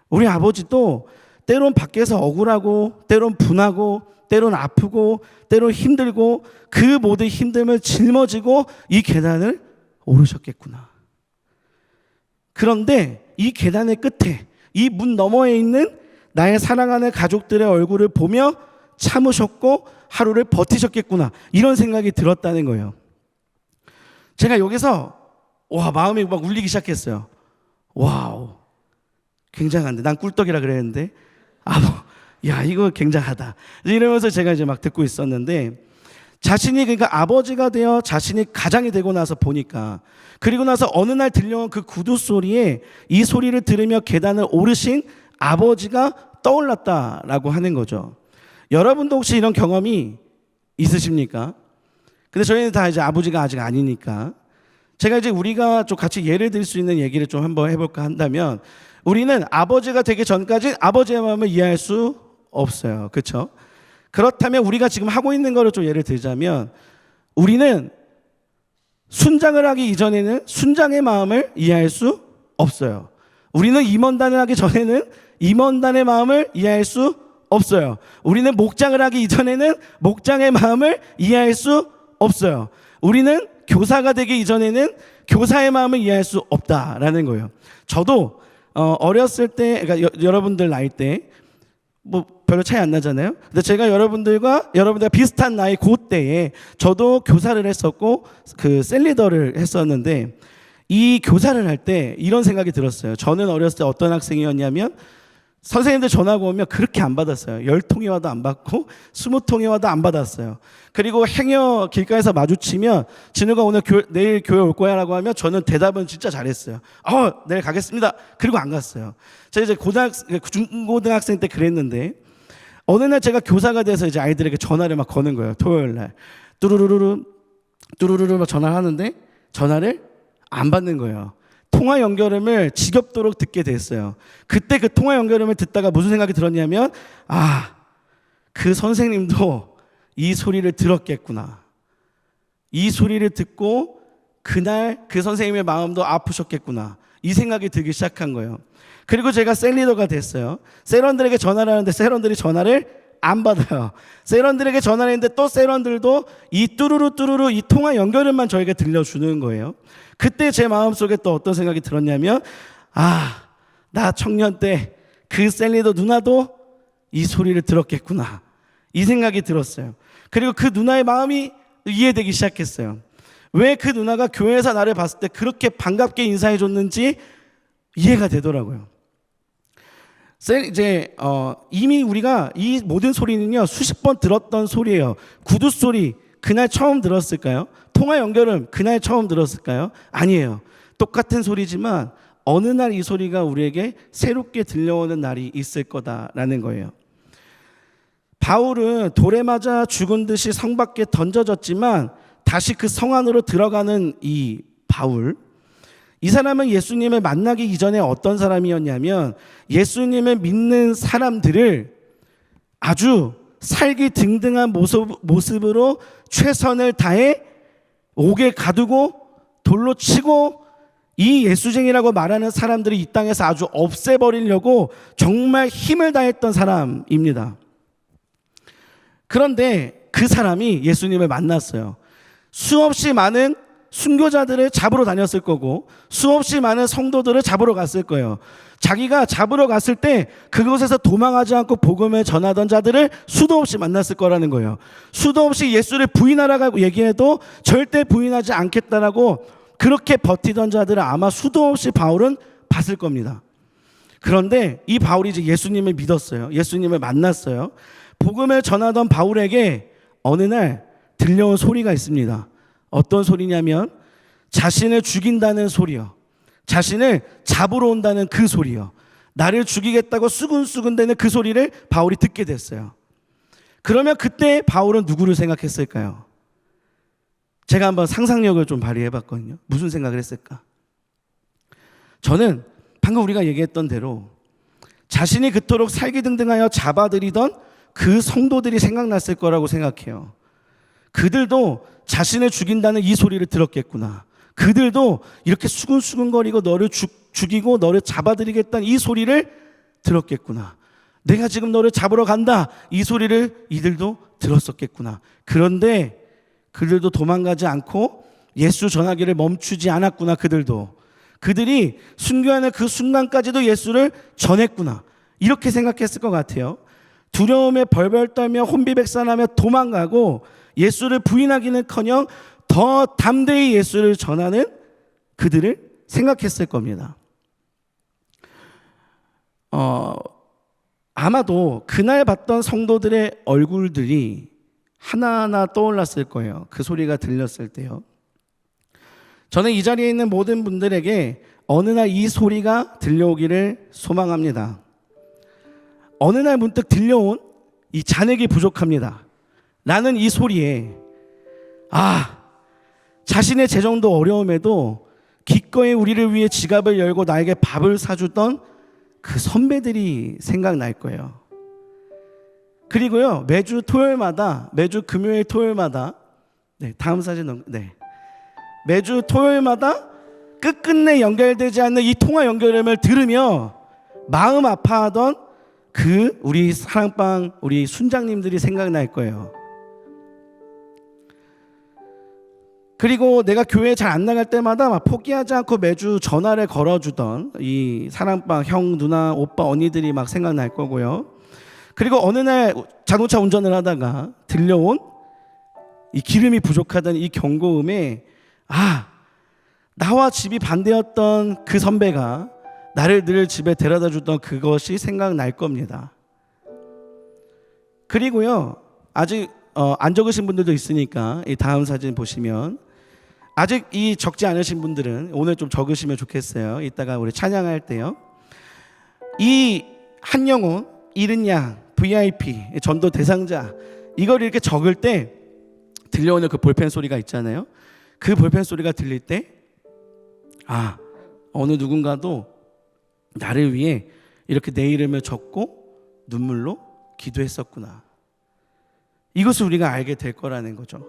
우리 아버지도 때론 밖에서 억울하고, 때론 분하고, 때론 아프고, 때론 힘들고, 그 모든 힘듦을 짊어지고 이 계단을 오르셨겠구나. 그런데 이 계단의 끝에, 이 문 너머에 있는 나의 사랑하는 가족들의 얼굴을 보며 참으셨고 하루를 버티셨겠구나. 이런 생각이 들었다는 거예요. 제가 여기서 마음이 막 울리기 시작했어요. 와우, 굉장한데. 난 꿀떡이라 그랬는데 야, 이거 굉장하다. 이러면서 제가 이제 막 듣고 있었는데 자신이 그러니까 아버지가 되어 자신이 가장이 되고 나서 보니까 그리고 나서 어느 날 들려온 그 구두 소리에 이 소리를 들으며 계단을 오르신 아버지가 떠올랐다라고 하는 거죠. 여러분도 혹시 이런 경험이 있으십니까? 근데 저희는 다 이제 아버지가 아직 아니니까 제가 이제 우리가 좀 같이 예를 들 수 있는 얘기를 좀 한번 해볼까 한다면 우리는 아버지가 되기 전까지 아버지의 마음을 이해할 수 없어요. 그렇죠? 그렇다면 우리가 지금 하고 있는 거를 좀 예를 들자면 우리는 순장을 하기 이전에는 순장의 마음을 이해할 수 없어요. 우리는 임원단을 하기 전에는 임원단의 마음을 이해할 수 없어요. 우리는 목장을 하기 이전에는 목장의 마음을 이해할 수 없어요. 우리는 교사가 되기 이전에는 교사의 마음을 이해할 수 없다라는 거예요. 저도 어렸을 때, 그러니까 여러분들 나이 때 뭐 별로 차이 안 나잖아요. 근데 제가 여러분들과 비슷한 나이 그때에 저도 교사를 했었고 그 셀리더를 했었는데 이 교사를 할 때 이런 생각이 들었어요. 저는 어렸을 때 어떤 학생이었냐면 선생님들 전화가 오면 그렇게 안 받았어요. 10통이 와도 안 받고 20통이 와도 안 받았어요. 그리고 행여 길가에서 마주치면 진우가 내일 교회 올 거야 라고 하면 저는 대답은 진짜 잘했어요. 내일 가겠습니다. 그리고 안 갔어요. 제가 이제 중고등학생 때 그랬는데 어느 날 제가 교사가 돼서 이제 아이들에게 전화를 막 거는 거예요. 토요일 날 뚜루루루 막 전화를 하는데 전화를 안 받는 거예요. 통화 연결음을 지겹도록 듣게 됐어요. 그때 그 통화 연결음을 듣다가 무슨 생각이 들었냐면 그 선생님도 이 소리를 들었겠구나. 이 소리를 듣고 그날 그 선생님의 마음도 아프셨겠구나. 이 생각이 들기 시작한 거예요. 그리고 제가 셀리더가 됐어요. 세런들에게 전화를 하는데 세런들이 전화를 안 받아요. 세런들에게 전화를 했는데 또 세런들도 이 뚜루루 이 통화 연결음만 저에게 들려주는 거예요. 그때 제 마음속에 또 어떤 생각이 들었냐면 나 청년 때 그 셀리더 누나도 이 소리를 들었겠구나. 이 생각이 들었어요. 그리고 그 누나의 마음이 이해되기 시작했어요. 왜 그 누나가 교회에서 나를 봤을 때 그렇게 반갑게 인사해 줬는지 이해가 되더라고요. 이미 우리가 이 모든 소리는요 수십 번 들었던 소리예요. 구두 소리 그날 처음 들었을까요? 통화 연결음 그날 처음 들었을까요? 아니에요. 똑같은 소리지만 어느 날 이 소리가 우리에게 새롭게 들려오는 날이 있을 거다라는 거예요. 바울은 돌에 맞아 죽은 듯이 성 밖에 던져졌지만 다시 그 성 안으로 들어가는 이 바울, 이 사람은 예수님을 만나기 이전에 어떤 사람이었냐면 예수님을 믿는 사람들을 아주 살기 등등한 모습으로 최선을 다해 옥에 가두고 돌로 치고 이 예수쟁이라고 말하는 사람들이 이 땅에서 아주 없애버리려고 정말 힘을 다했던 사람입니다. 그런데 그 사람이 예수님을 만났어요. 수없이 많은 순교자들을 잡으러 다녔을 거고 수없이 많은 성도들을 잡으러 갔을 거예요. 자기가 잡으러 갔을 때 그곳에서 도망하지 않고 복음을 전하던 자들을 수도 없이 만났을 거라는 거예요. 수도 없이 예수를 부인하라고 얘기해도 절대 부인하지 않겠다라고 그렇게 버티던 자들을 아마 수도 없이 바울은 봤을 겁니다. 그런데 이 바울이 이제 예수님을 믿었어요. 예수님을 만났어요. 복음을 전하던 바울에게 어느 날 들려온 소리가 있습니다. 어떤 소리냐면 자신을 죽인다는 소리요. 자신을 잡으러 온다는 그 소리요. 나를 죽이겠다고 수근수근대는 그 소리를 바울이 듣게 됐어요. 그러면 그때 바울은 누구를 생각했을까요? 제가 한번 상상력을 좀 발휘해 봤거든요. 무슨 생각을 했을까? 저는 방금 우리가 얘기했던 대로 자신이 그토록 살기등등하여 잡아들이던 그 성도들이 생각났을 거라고 생각해요. 그들도 자신을 죽인다는 이 소리를 들었겠구나. 그들도 이렇게 수근수근거리고 너를 죽이고 너를 잡아들이겠다는 이 소리를 들었겠구나. 내가 지금 너를 잡으러 간다. 이 소리를 이들도 들었었겠구나. 그런데 그들도 도망가지 않고 예수 전하기를 멈추지 않았구나. 그들이 순교하는 그 순간까지도 예수를 전했구나. 이렇게 생각했을 것 같아요. 두려움에 벌벌 떨며 혼비백산하며 도망가고 예수를 부인하기는커녕 더 담대히 예수를 전하는 그들을 생각했을 겁니다. 아마도 그날 봤던 성도들의 얼굴들이 하나하나 떠올랐을 거예요. 그 소리가 들렸을 때요. 저는 이 자리에 있는 모든 분들에게 어느 날 이 소리가 들려오기를 소망합니다. 어느 날 문득 들려온 이 잔액이 부족합니다. 라는 이 소리에 자신의 재정도 어려움에도 기꺼이 우리를 위해 지갑을 열고 나에게 밥을 사주던 그 선배들이 생각날 거예요. 그리고요, 매주 금요일 토요일마다 다음 사진 매주 토요일마다 끝끝내 연결되지 않는 이 통화 연결음을 들으며 마음 아파하던 그 우리 사랑방 우리 순장님들이 생각날 거예요. 그리고 내가 교회 잘 안 나갈 때마다 막 포기하지 않고 매주 전화를 걸어주던 이 사랑방 형, 누나, 오빠, 언니들이 막 생각날 거고요. 그리고 어느 날 자동차 운전을 하다가 들려온 이 기름이 부족하다는 이 경고음에 나와 집이 반대였던 그 선배가 나를 늘 집에 데려다 주던 그것이 생각날 겁니다. 그리고요, 아직 안 적으신 분들도 있으니까 이 다음 사진 보시면 아직 이 적지 않으신 분들은 오늘 좀 적으시면 좋겠어요. 이따가 우리 찬양할 때요. 이 한 영혼, 잃은 양, VIP, 전도 대상자 이걸 이렇게 적을 때 들려오는 그 볼펜 소리가 있잖아요. 그 볼펜 소리가 들릴 때 어느 누군가도 나를 위해 이렇게 내 이름을 적고 눈물로 기도했었구나. 이것을 우리가 알게 될 거라는 거죠.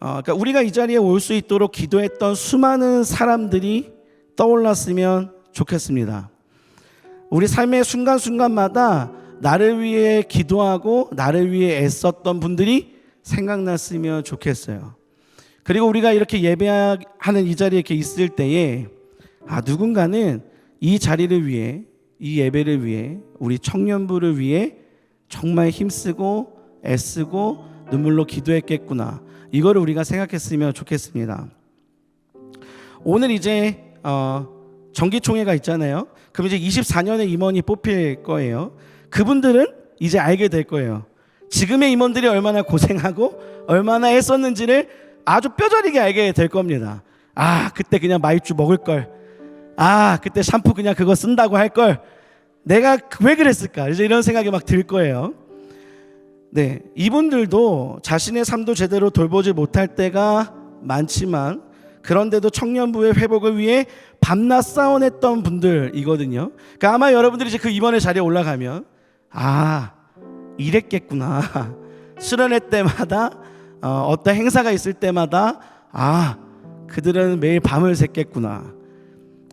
그러니까 우리가 이 자리에 올 수 있도록 기도했던 수많은 사람들이 떠올랐으면 좋겠습니다. 우리 삶의 순간순간마다 나를 위해 기도하고 나를 위해 애썼던 분들이 생각났으면 좋겠어요. 그리고 우리가 이렇게 예배하는 이 자리에 이렇게 있을 때에 누군가는 이 자리를 위해, 이 예배를 위해, 우리 청년부를 위해 정말 힘쓰고 애쓰고 눈물로 기도했겠구나. 이거를 우리가 생각했으면 좋겠습니다. 오늘 이제 정기총회가 있잖아요. 그럼 이제 24년의 임원이 뽑힐 거예요. 그분들은 이제 알게 될 거예요. 지금의 임원들이 얼마나 고생하고 얼마나 애썼는지를 아주 뼈저리게 알게 될 겁니다. 그때 그냥 마이쮸 먹을 걸. 그때 샴푸 그냥 그거 쓴다고 할 걸. 내가 왜 그랬을까? 이제 이런 생각이 막 들 거예요. 네, 이분들도 자신의 삶도 제대로 돌보지 못할 때가 많지만 그런데도 청년부의 회복을 위해 밤낮 싸워냈던 분들이거든요. 그러니까 아마 여러분들이 이제 그 임원의 자리에 올라가면 이랬겠구나. 수련회 때마다 어떤 행사가 있을 때마다 그들은 매일 밤을 샜겠구나.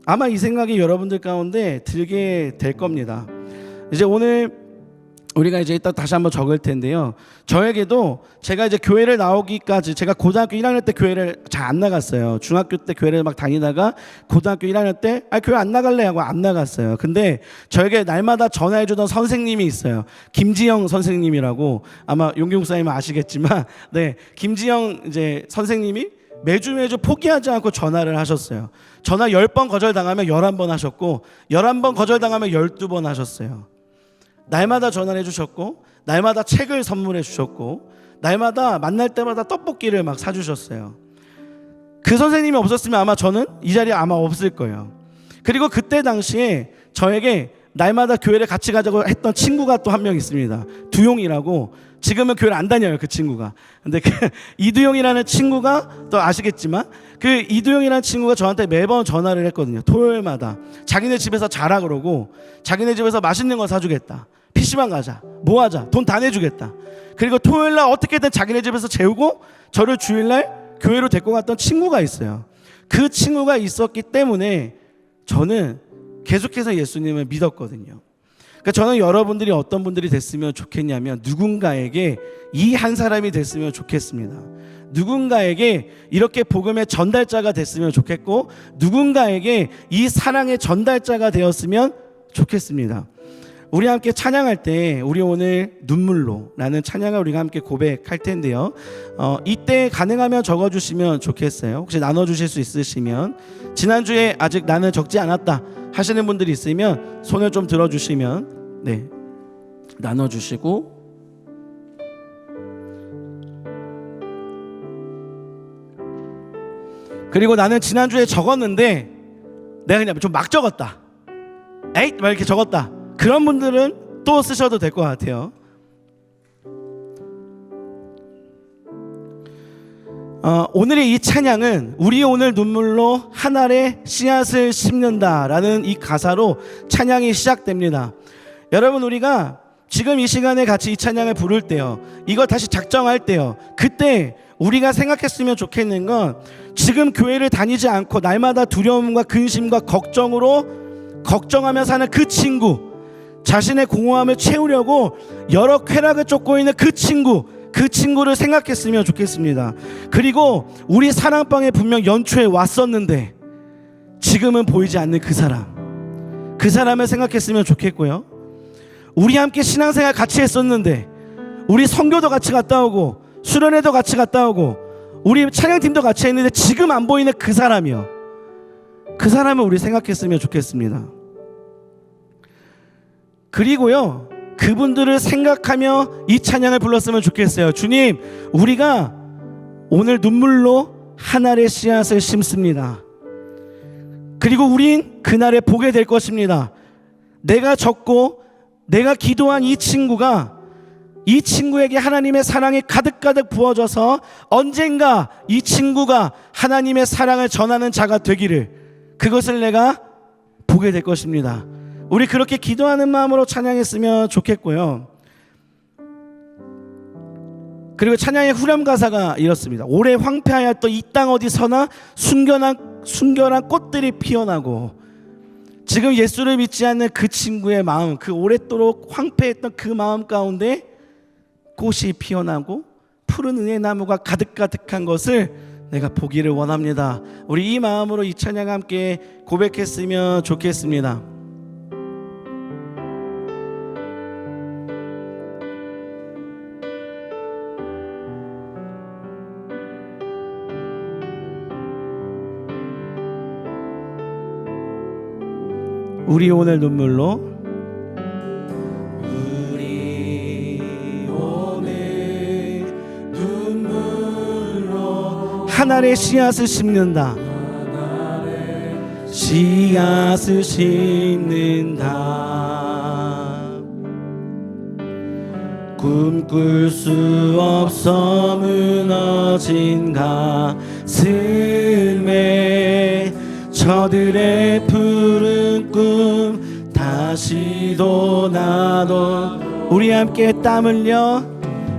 아마 이 생각이 여러분들 가운데 들게 될 겁니다. 이제 오늘 우리가 이제 이따 다시 한번 적을 텐데요. 저에게도 제가 이제 교회를 나오기까지, 제가 고등학교 1학년 때 교회를 잘 안 나갔어요. 중학교 때 교회를 막 다니다가 고등학교 1학년 때 교회 안 나갈래 하고 안 나갔어요. 근데 저에게 날마다 전화해 주던 선생님이 있어요. 김지영 선생님이라고, 아마 용기 목사님은 아시겠지만, 네, 김지영 이제 선생님이 매주 포기하지 않고 전화를 하셨어요. 전화 10번 거절당하면 11번 하셨고, 11번 거절당하면 12번 하셨어요. 날마다 전화를 해주셨고, 날마다 책을 선물해 주셨고, 날마다 만날 때마다 떡볶이를 막 사주셨어요. 그 선생님이 없었으면 아마 저는 이 자리에 아마 없을 거예요. 그리고 그때 당시에 저에게 날마다 교회를 같이 가자고 했던 친구가 또 한 명 있습니다. 두용이라고. 지금은 교회를 안 다녀요, 그 친구가. 근데 그 이두용이라는 친구가, 또 아시겠지만 그 이두용이라는 친구가 저한테 매번 전화를 했거든요. 토요일마다 자기네 집에서 자라 그러고, 자기네 집에서 맛있는 거 사주겠다, PC방 가자, 뭐 하자, 돈 다 내주겠다. 그리고 토요일날 어떻게든 자기네 집에서 재우고 저를 주일날 교회로 데리고 갔던 친구가 있어요. 그 친구가 있었기 때문에 저는 계속해서 예수님을 믿었거든요. 그러니까 저는 여러분들이 어떤 분들이 됐으면 좋겠냐면, 누군가에게 이 한 사람이 됐으면 좋겠습니다. 누군가에게 이렇게 복음의 전달자가 됐으면 좋겠고, 누군가에게 이 사랑의 전달자가 되었으면 좋겠습니다. 우리 함께 찬양할 때, 우리 오늘 눈물로 라는 찬양을 우리가 함께 고백할 텐데요. 이때 가능하면 적어주시면 좋겠어요. 혹시 나눠주실 수 있으시면, 지난주에 아직 나는 적지 않았다 하시는 분들이 있으면 손을 좀 들어주시면, 네, 나눠주시고, 그리고 나는 지난주에 적었는데 내가 그냥 좀 막 적었다, 에잇 막 이렇게 적었다, 그런 분들은 또 쓰셔도 될 것 같아요. 오늘의 이 찬양은 우리 오늘 눈물로 한 알의 씨앗을 심는다라는 이 가사로 찬양이 시작됩니다. 여러분, 우리가 지금 이 시간에 같이 이 찬양을 부를 때요, 이거 다시 작정할 때요, 그때 우리가 생각했으면 좋겠는 건, 지금 교회를 다니지 않고 날마다 두려움과 근심과 걱정하며 사는 그 친구, 자신의 공허함을 채우려고 여러 쾌락을 쫓고 있는 그 친구를 생각했으면 좋겠습니다. 그리고 우리 사랑방에 분명 연초에 왔었는데 지금은 보이지 않는 그 사람을 생각했으면 좋겠고요. 우리 함께 신앙생활 같이 했었는데, 우리 선교도 같이 갔다 오고 수련회도 같이 갔다 오고 우리 찬양팀도 같이 했는데 지금 안 보이는 그 사람을 우리 생각했으면 좋겠습니다. 그리고요, 그분들을 생각하며 이 찬양을 불렀으면 좋겠어요. 주님, 우리가 오늘 눈물로 한 알의 씨앗을 심습니다. 그리고 우린 그날에 보게 될 것입니다. 내가 적고 내가 기도한 이 친구에게 하나님의 사랑이 가득가득 부어져서 언젠가 이 친구가 하나님의 사랑을 전하는 자가 되기를, 그것을 내가 보게 될 것입니다. 우리 그렇게 기도하는 마음으로 찬양했으면 좋겠고요. 그리고 찬양의 후렴 가사가 이렇습니다. 오래 황폐하였던 이 땅 어디서나 순결한 꽃들이 피어나고, 지금 예수를 믿지 않는 그 친구의 마음, 그 오랫도록 황폐했던 그 마음 가운데 꽃이 피어나고 푸른 은혜 나무가 가득가득한 것을 내가 보기를 원합니다. 우리 이 마음으로 이 찬양 함께 고백했으면 좋겠습니다. 우리 오늘 눈물로 한 알의 씨앗을 심는다. 씨앗을 심는다. 꿈꿀 수 없어 무너진 가슴에 저들의 푸른 꿈 다시도 나도, 우리 함께 땀 흘려,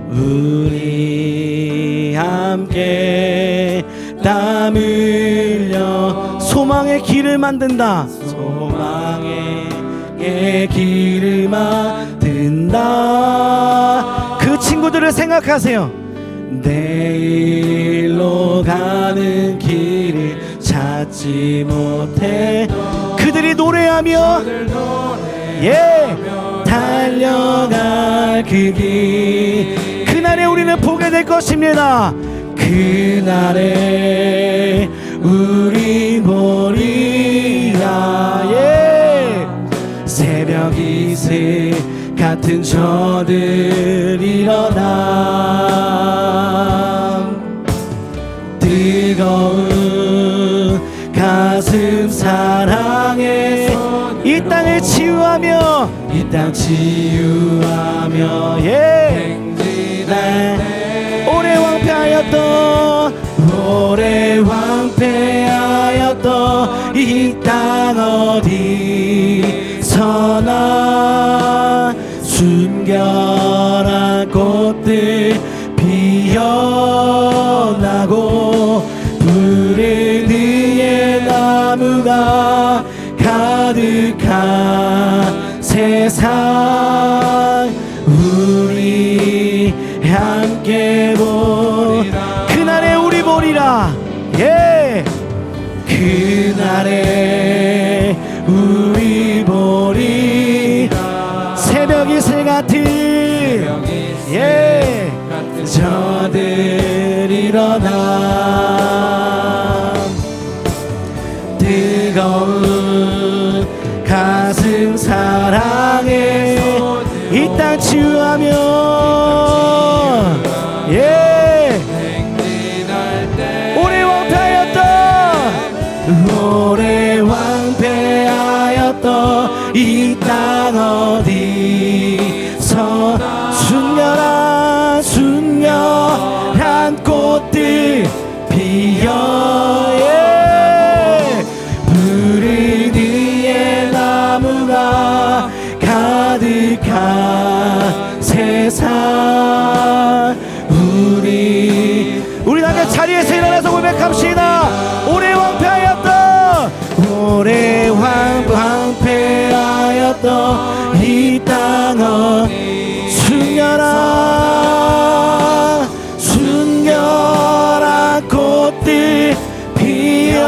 우리 함께 땀 흘려 소망의 길을 만든다. 소망의 길을 만든다. 친구들을 생각하세요. 내일로 가는 길을 찾지 못해 그들이 노래하며 달려갈 그 길, 그날에 우리는 보게 될 것입니다. 그날에 우리 보리라. 새벽 이슬 같은 저들 일어나 뜨거운 가슴 사랑해 이 땅을 치유하며 이 땅 치유하며 오래 황폐하였던 이 땅 어디서나 순결한 꽃들 피어나고 푸른 위에 나무가 가득한 세상 우리 함께 그날에 우리 보리라. 그날에 우리 보리 새벽 이슬 같은 저들 일어나 뜨거운 가슴 사랑해 이 땅 치유하며 오래 황폐하였던 이 땅 어디서 순결한 꽃들 피어 푸른 위에 나무가 가득한 세상 우리 함께 자리에서 일어나서 고백합시다. 오래 황폐하였던 이 땅은 순결한 꽃들 피어서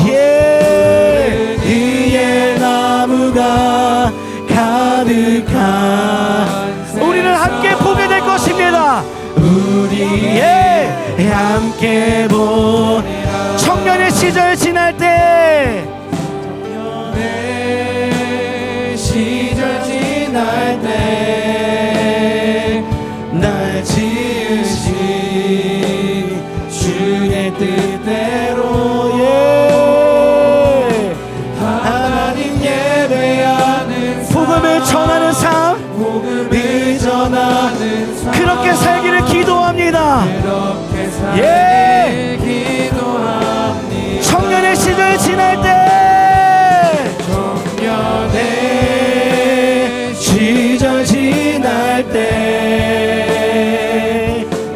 위에 나무가 가득한 우리는 함께 보게 될 것입니다. 우리 함께 청년의 시절 지날 때 날 지으신 주의 뜻대로 하나님 예배하는 복음을 전하는 삶 그렇게 살기를 기도합니다. 청년의 시절 지날 때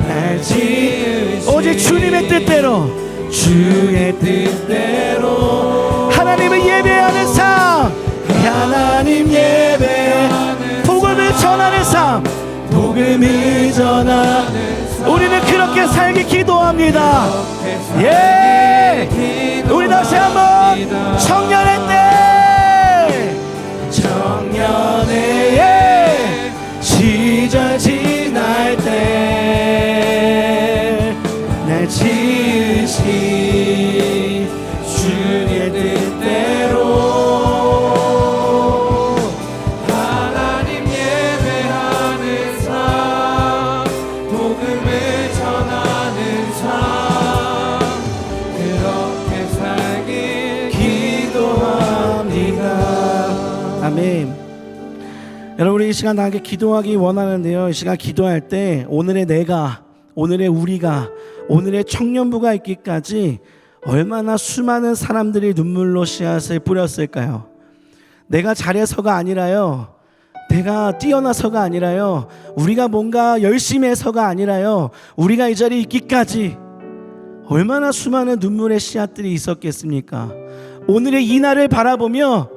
날 지으신 오직 주님의 뜻대로 주의 뜻대로 하나님을 예배하는 삶 하나님 예배하는 복음을 전하는 삶 복음을 전하는 삶 우리는 그렇게 살기 기도합니다. 우리 다시 한번 청년의 시절 지날 때 날 지으신 주의 뜻대로 하나님 예배하는 삶 복음을 전하는 삶 그렇게 살길 기도합니다. 아멘. 여러분 우리 이 시간 다 함께 기도하기 원하는데요. 이 시간 기도할 때 오늘의 내가, 오늘의 우리가, 오늘의 청년부가 있기까지 얼마나 수많은 사람들이 눈물로 씨앗을 뿌렸을까요? 내가 잘해서가 아니라요, 내가 뛰어나서가 아니라요, 우리가 뭔가 열심히 해서가 아니라요, 우리가 이 자리에 있기까지 얼마나 수많은 눈물의 씨앗들이 있었겠습니까? 오늘의 이 날을 바라보며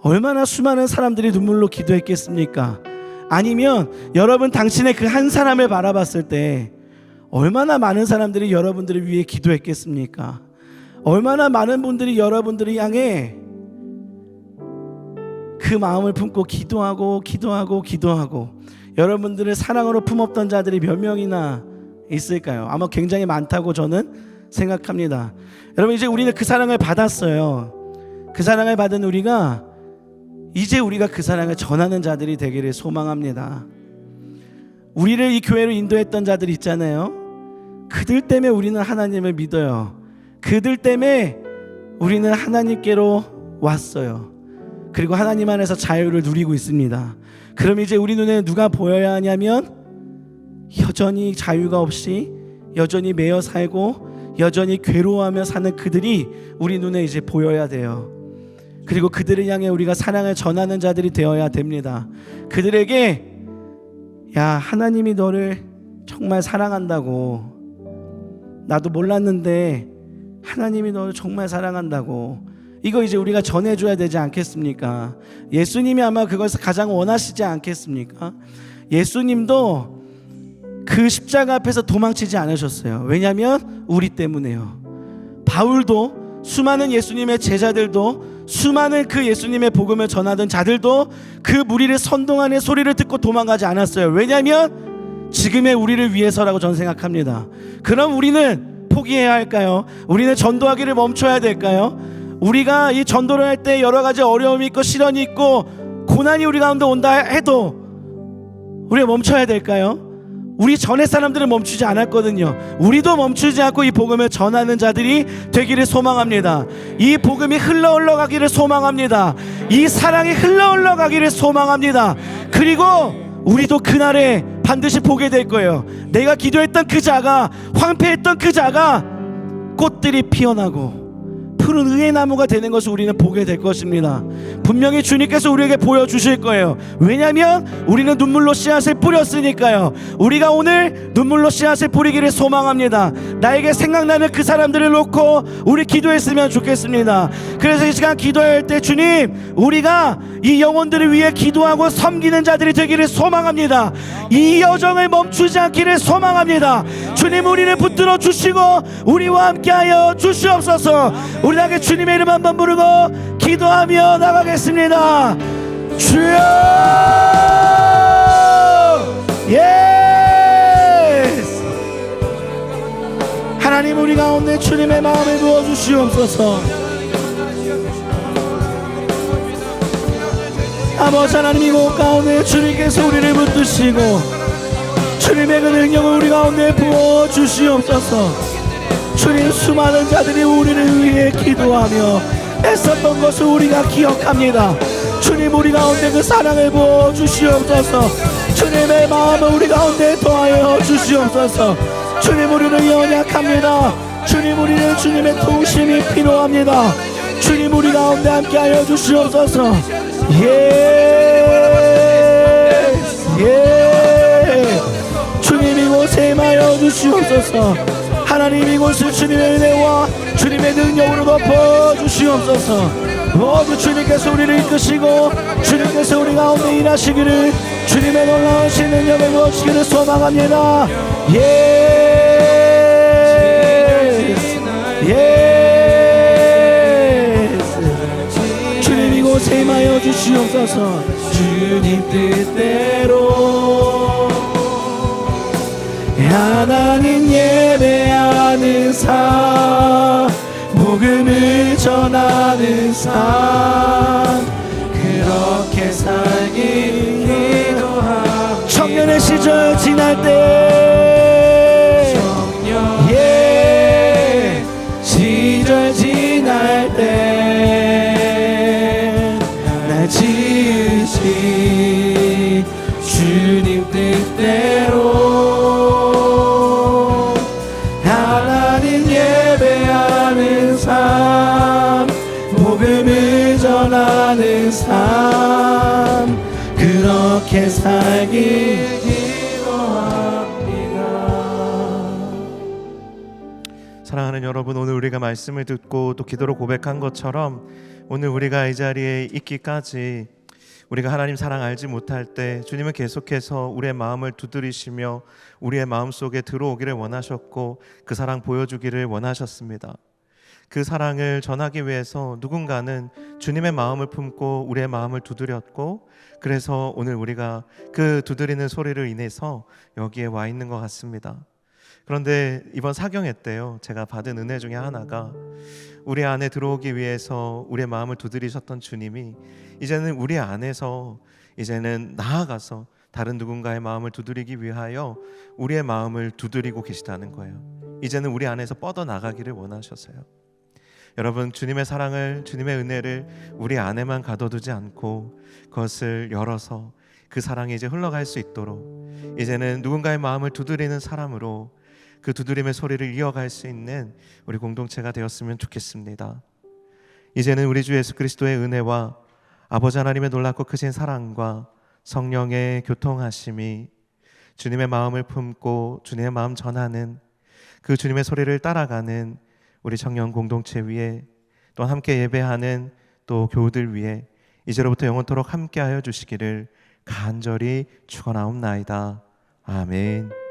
얼마나 수많은 사람들이 눈물로 기도했겠습니까? 아니면 여러분 당신의 그 한 사람을 바라봤을 때 얼마나 많은 사람들이 여러분들을 위해 기도했겠습니까? 얼마나 많은 분들이 여러분들을 향해 그 마음을 품고 기도하고 여러분들을 사랑으로 품었던 자들이 몇 명이나 있을까요? 아마 굉장히 많다고 저는 생각합니다. 여러분, 이제 우리는 그 사랑을 받았어요. 그 사랑을 받은 우리가 이제 우리가 그 사랑을 전하는 자들이 되기를 소망합니다. 우리를 이 교회로 인도했던 자들 있잖아요. 그들 때문에 우리는 하나님을 믿어요. 그들 때문에 우리는 하나님께로 왔어요. 그리고 하나님 안에서 자유를 누리고 있습니다. 그럼 이제 우리 눈에 누가 보여야 하냐면 여전히 자유가 없이 여전히 매여 살고 여전히 괴로워하며 사는 그들이 우리 눈에 이제 보여야 돼요. 그리고 그들을 향해 우리가 사랑을 전하는 자들이 되어야 됩니다. 그들에게 야, 하나님이 너를 정말 사랑한다고, 나도 몰랐는데 하나님이 너를 정말 사랑한다고, 이거 이제 우리가 전해줘야 되지 않겠습니까? 예수님이 아마 그것을 가장 원하시지 않겠습니까? 예수님도 그 십자가 앞에서 도망치지 않으셨어요. 왜냐하면 우리 때문에요. 바울도, 수많은 예수님의 제자들도, 수많은 그 예수님의 복음을 전하던 자들도 그 무리를 선동하는 소리를 듣고 도망가지 않았어요. 왜냐하면 지금의 우리를 위해서라고 저는 생각합니다. 그럼 우리는 포기해야 할까요? 우리는 전도하기를 멈춰야 될까요? 우리가 이 전도를 할 때 여러 가지 어려움이 있고 시련이 있고 고난이 우리 가운데 온다 해도 우리가 멈춰야 될까요? 우리 전에 사람들은 멈추지 않았거든요. 우리도 멈추지 않고 이 복음을 전하는 자들이 되기를 소망합니다. 이 복음이 흘러가기를 소망합니다. 이 사랑이 흘러가기를 소망합니다. 그리고 우리도 그날에 반드시 보게 될 거예요. 내가 기도했던 그 자가, 황폐했던 그 자가 꽃들이 피어나고 푸른 의의 나무가 되는 것을 우리는 보게 될 것입니다. 분명히 주님께서 우리에게 보여주실 거예요. 왜냐하면 우리는 눈물로 씨앗을 뿌렸으니까요. 우리가 오늘 눈물로 씨앗을 뿌리기를 소망합니다. 나에게 생각나는 그 사람들을 놓고 우리 기도했으면 좋겠습니다. 그래서 이 시간 기도할 때 주님, 우리가 이 영혼들을 위해 기도하고 섬기는 자들이 되기를 소망합니다. 이 여정을 멈추지 않기를 소망합니다. 주님, 우리를 붙들어 주시고 우리와 함께하여 주시옵소서. 우리 함께 주님의 이름 한번 부르고 기도하며 나가겠습니다. 주여, 예스. 하나님, 우리 가운데 주님의 마음을 부어주시옵소서. 아버지 하나님, 이곳 가운데 주님께서 우리를 붙드시고 주님의 그 능력을 우리 가운데 부어주시옵소서. 주님, 수많은 자들이 우리를 위해 기도하며 애썼던 것을 우리가 기억합니다. 주님, 우리 가운데 그 사랑을 부어주시옵소서. 주님의 마음을 우리 가운데 더하여 주시옵소서. 주님, 우리는 연약합니다. 주님, 우리는 주님의 통심이 필요합니다. 주님, 우리 가운데 함께하여 주시옵소서. 주님, 이곳에 임하여 주시옵소서. 하나님, 이곳을 주님의 은혜와 주님의 능력으로 덮어주시옵소서. 모두 주님께서 우리를 이끄시고 주님께서 우리 가운데 일하시기를, 주님의 놀라우신 능력을 부어주시기를 소망합니다. 주님, 이곳에 임하여 주시옵소서. 주님 뜻대로 하나님 예배하는 삶, 복음을 전하는 삶, 그렇게 살기 기도합니다. 청년의 시절 지날 때, 시절 지날 때, 날 지으신 주님 뜻대로 복음을 전하는 삶, 그렇게 살기 기도합니다. 사랑하는 여러분, 오늘 우리가 말씀을 듣고 또 기도로 고백한 것처럼 오늘 우리가 이 자리에 있기까지 우리가 하나님 사랑 알지 못할 때 주님은 계속해서 우리의 마음을 두드리시며 우리의 마음 속에 들어오기를 원하셨고 그 사랑 보여주기를 원하셨습니다. 그 사랑을 전하기 위해서 누군가는 주님의 마음을 품고 우리의 마음을 두드렸고, 그래서 오늘 우리가 그 두드리는 소리를 인해서 여기에 와 있는 것 같습니다. 그런데 이번 사경회 때요, 제가 받은 은혜 중에 하나가 우리 안에 들어오기 위해서 우리의 마음을 두드리셨던 주님이 이제는 우리 안에서 이제는 나아가서 다른 누군가의 마음을 두드리기 위하여 우리의 마음을 두드리고 계시다는 거예요. 이제는 우리 안에서 뻗어나가기를 원하셔서요. 여러분, 주님의 사랑을, 주님의 은혜를 우리 안에만 가둬두지 않고 그것을 열어서 그 사랑이 이제 흘러갈 수 있도록 이제는 누군가의 마음을 두드리는 사람으로 그 두드림의 소리를 이어갈 수 있는 우리 공동체가 되었으면 좋겠습니다. 이제는 우리 주 예수 그리스도의 은혜와 아버지 하나님의 놀랍고 크신 사랑과 성령의 교통하심이 주님의 마음을 품고 주님의 마음 전하는 그 주님의 소리를 따라가는 우리 청년 공동체 위에, 또 함께 예배하는 또 교우들 위에 이제로부터 영원토록 함께하여 주시기를 간절히 축원하옵나이다. 아멘.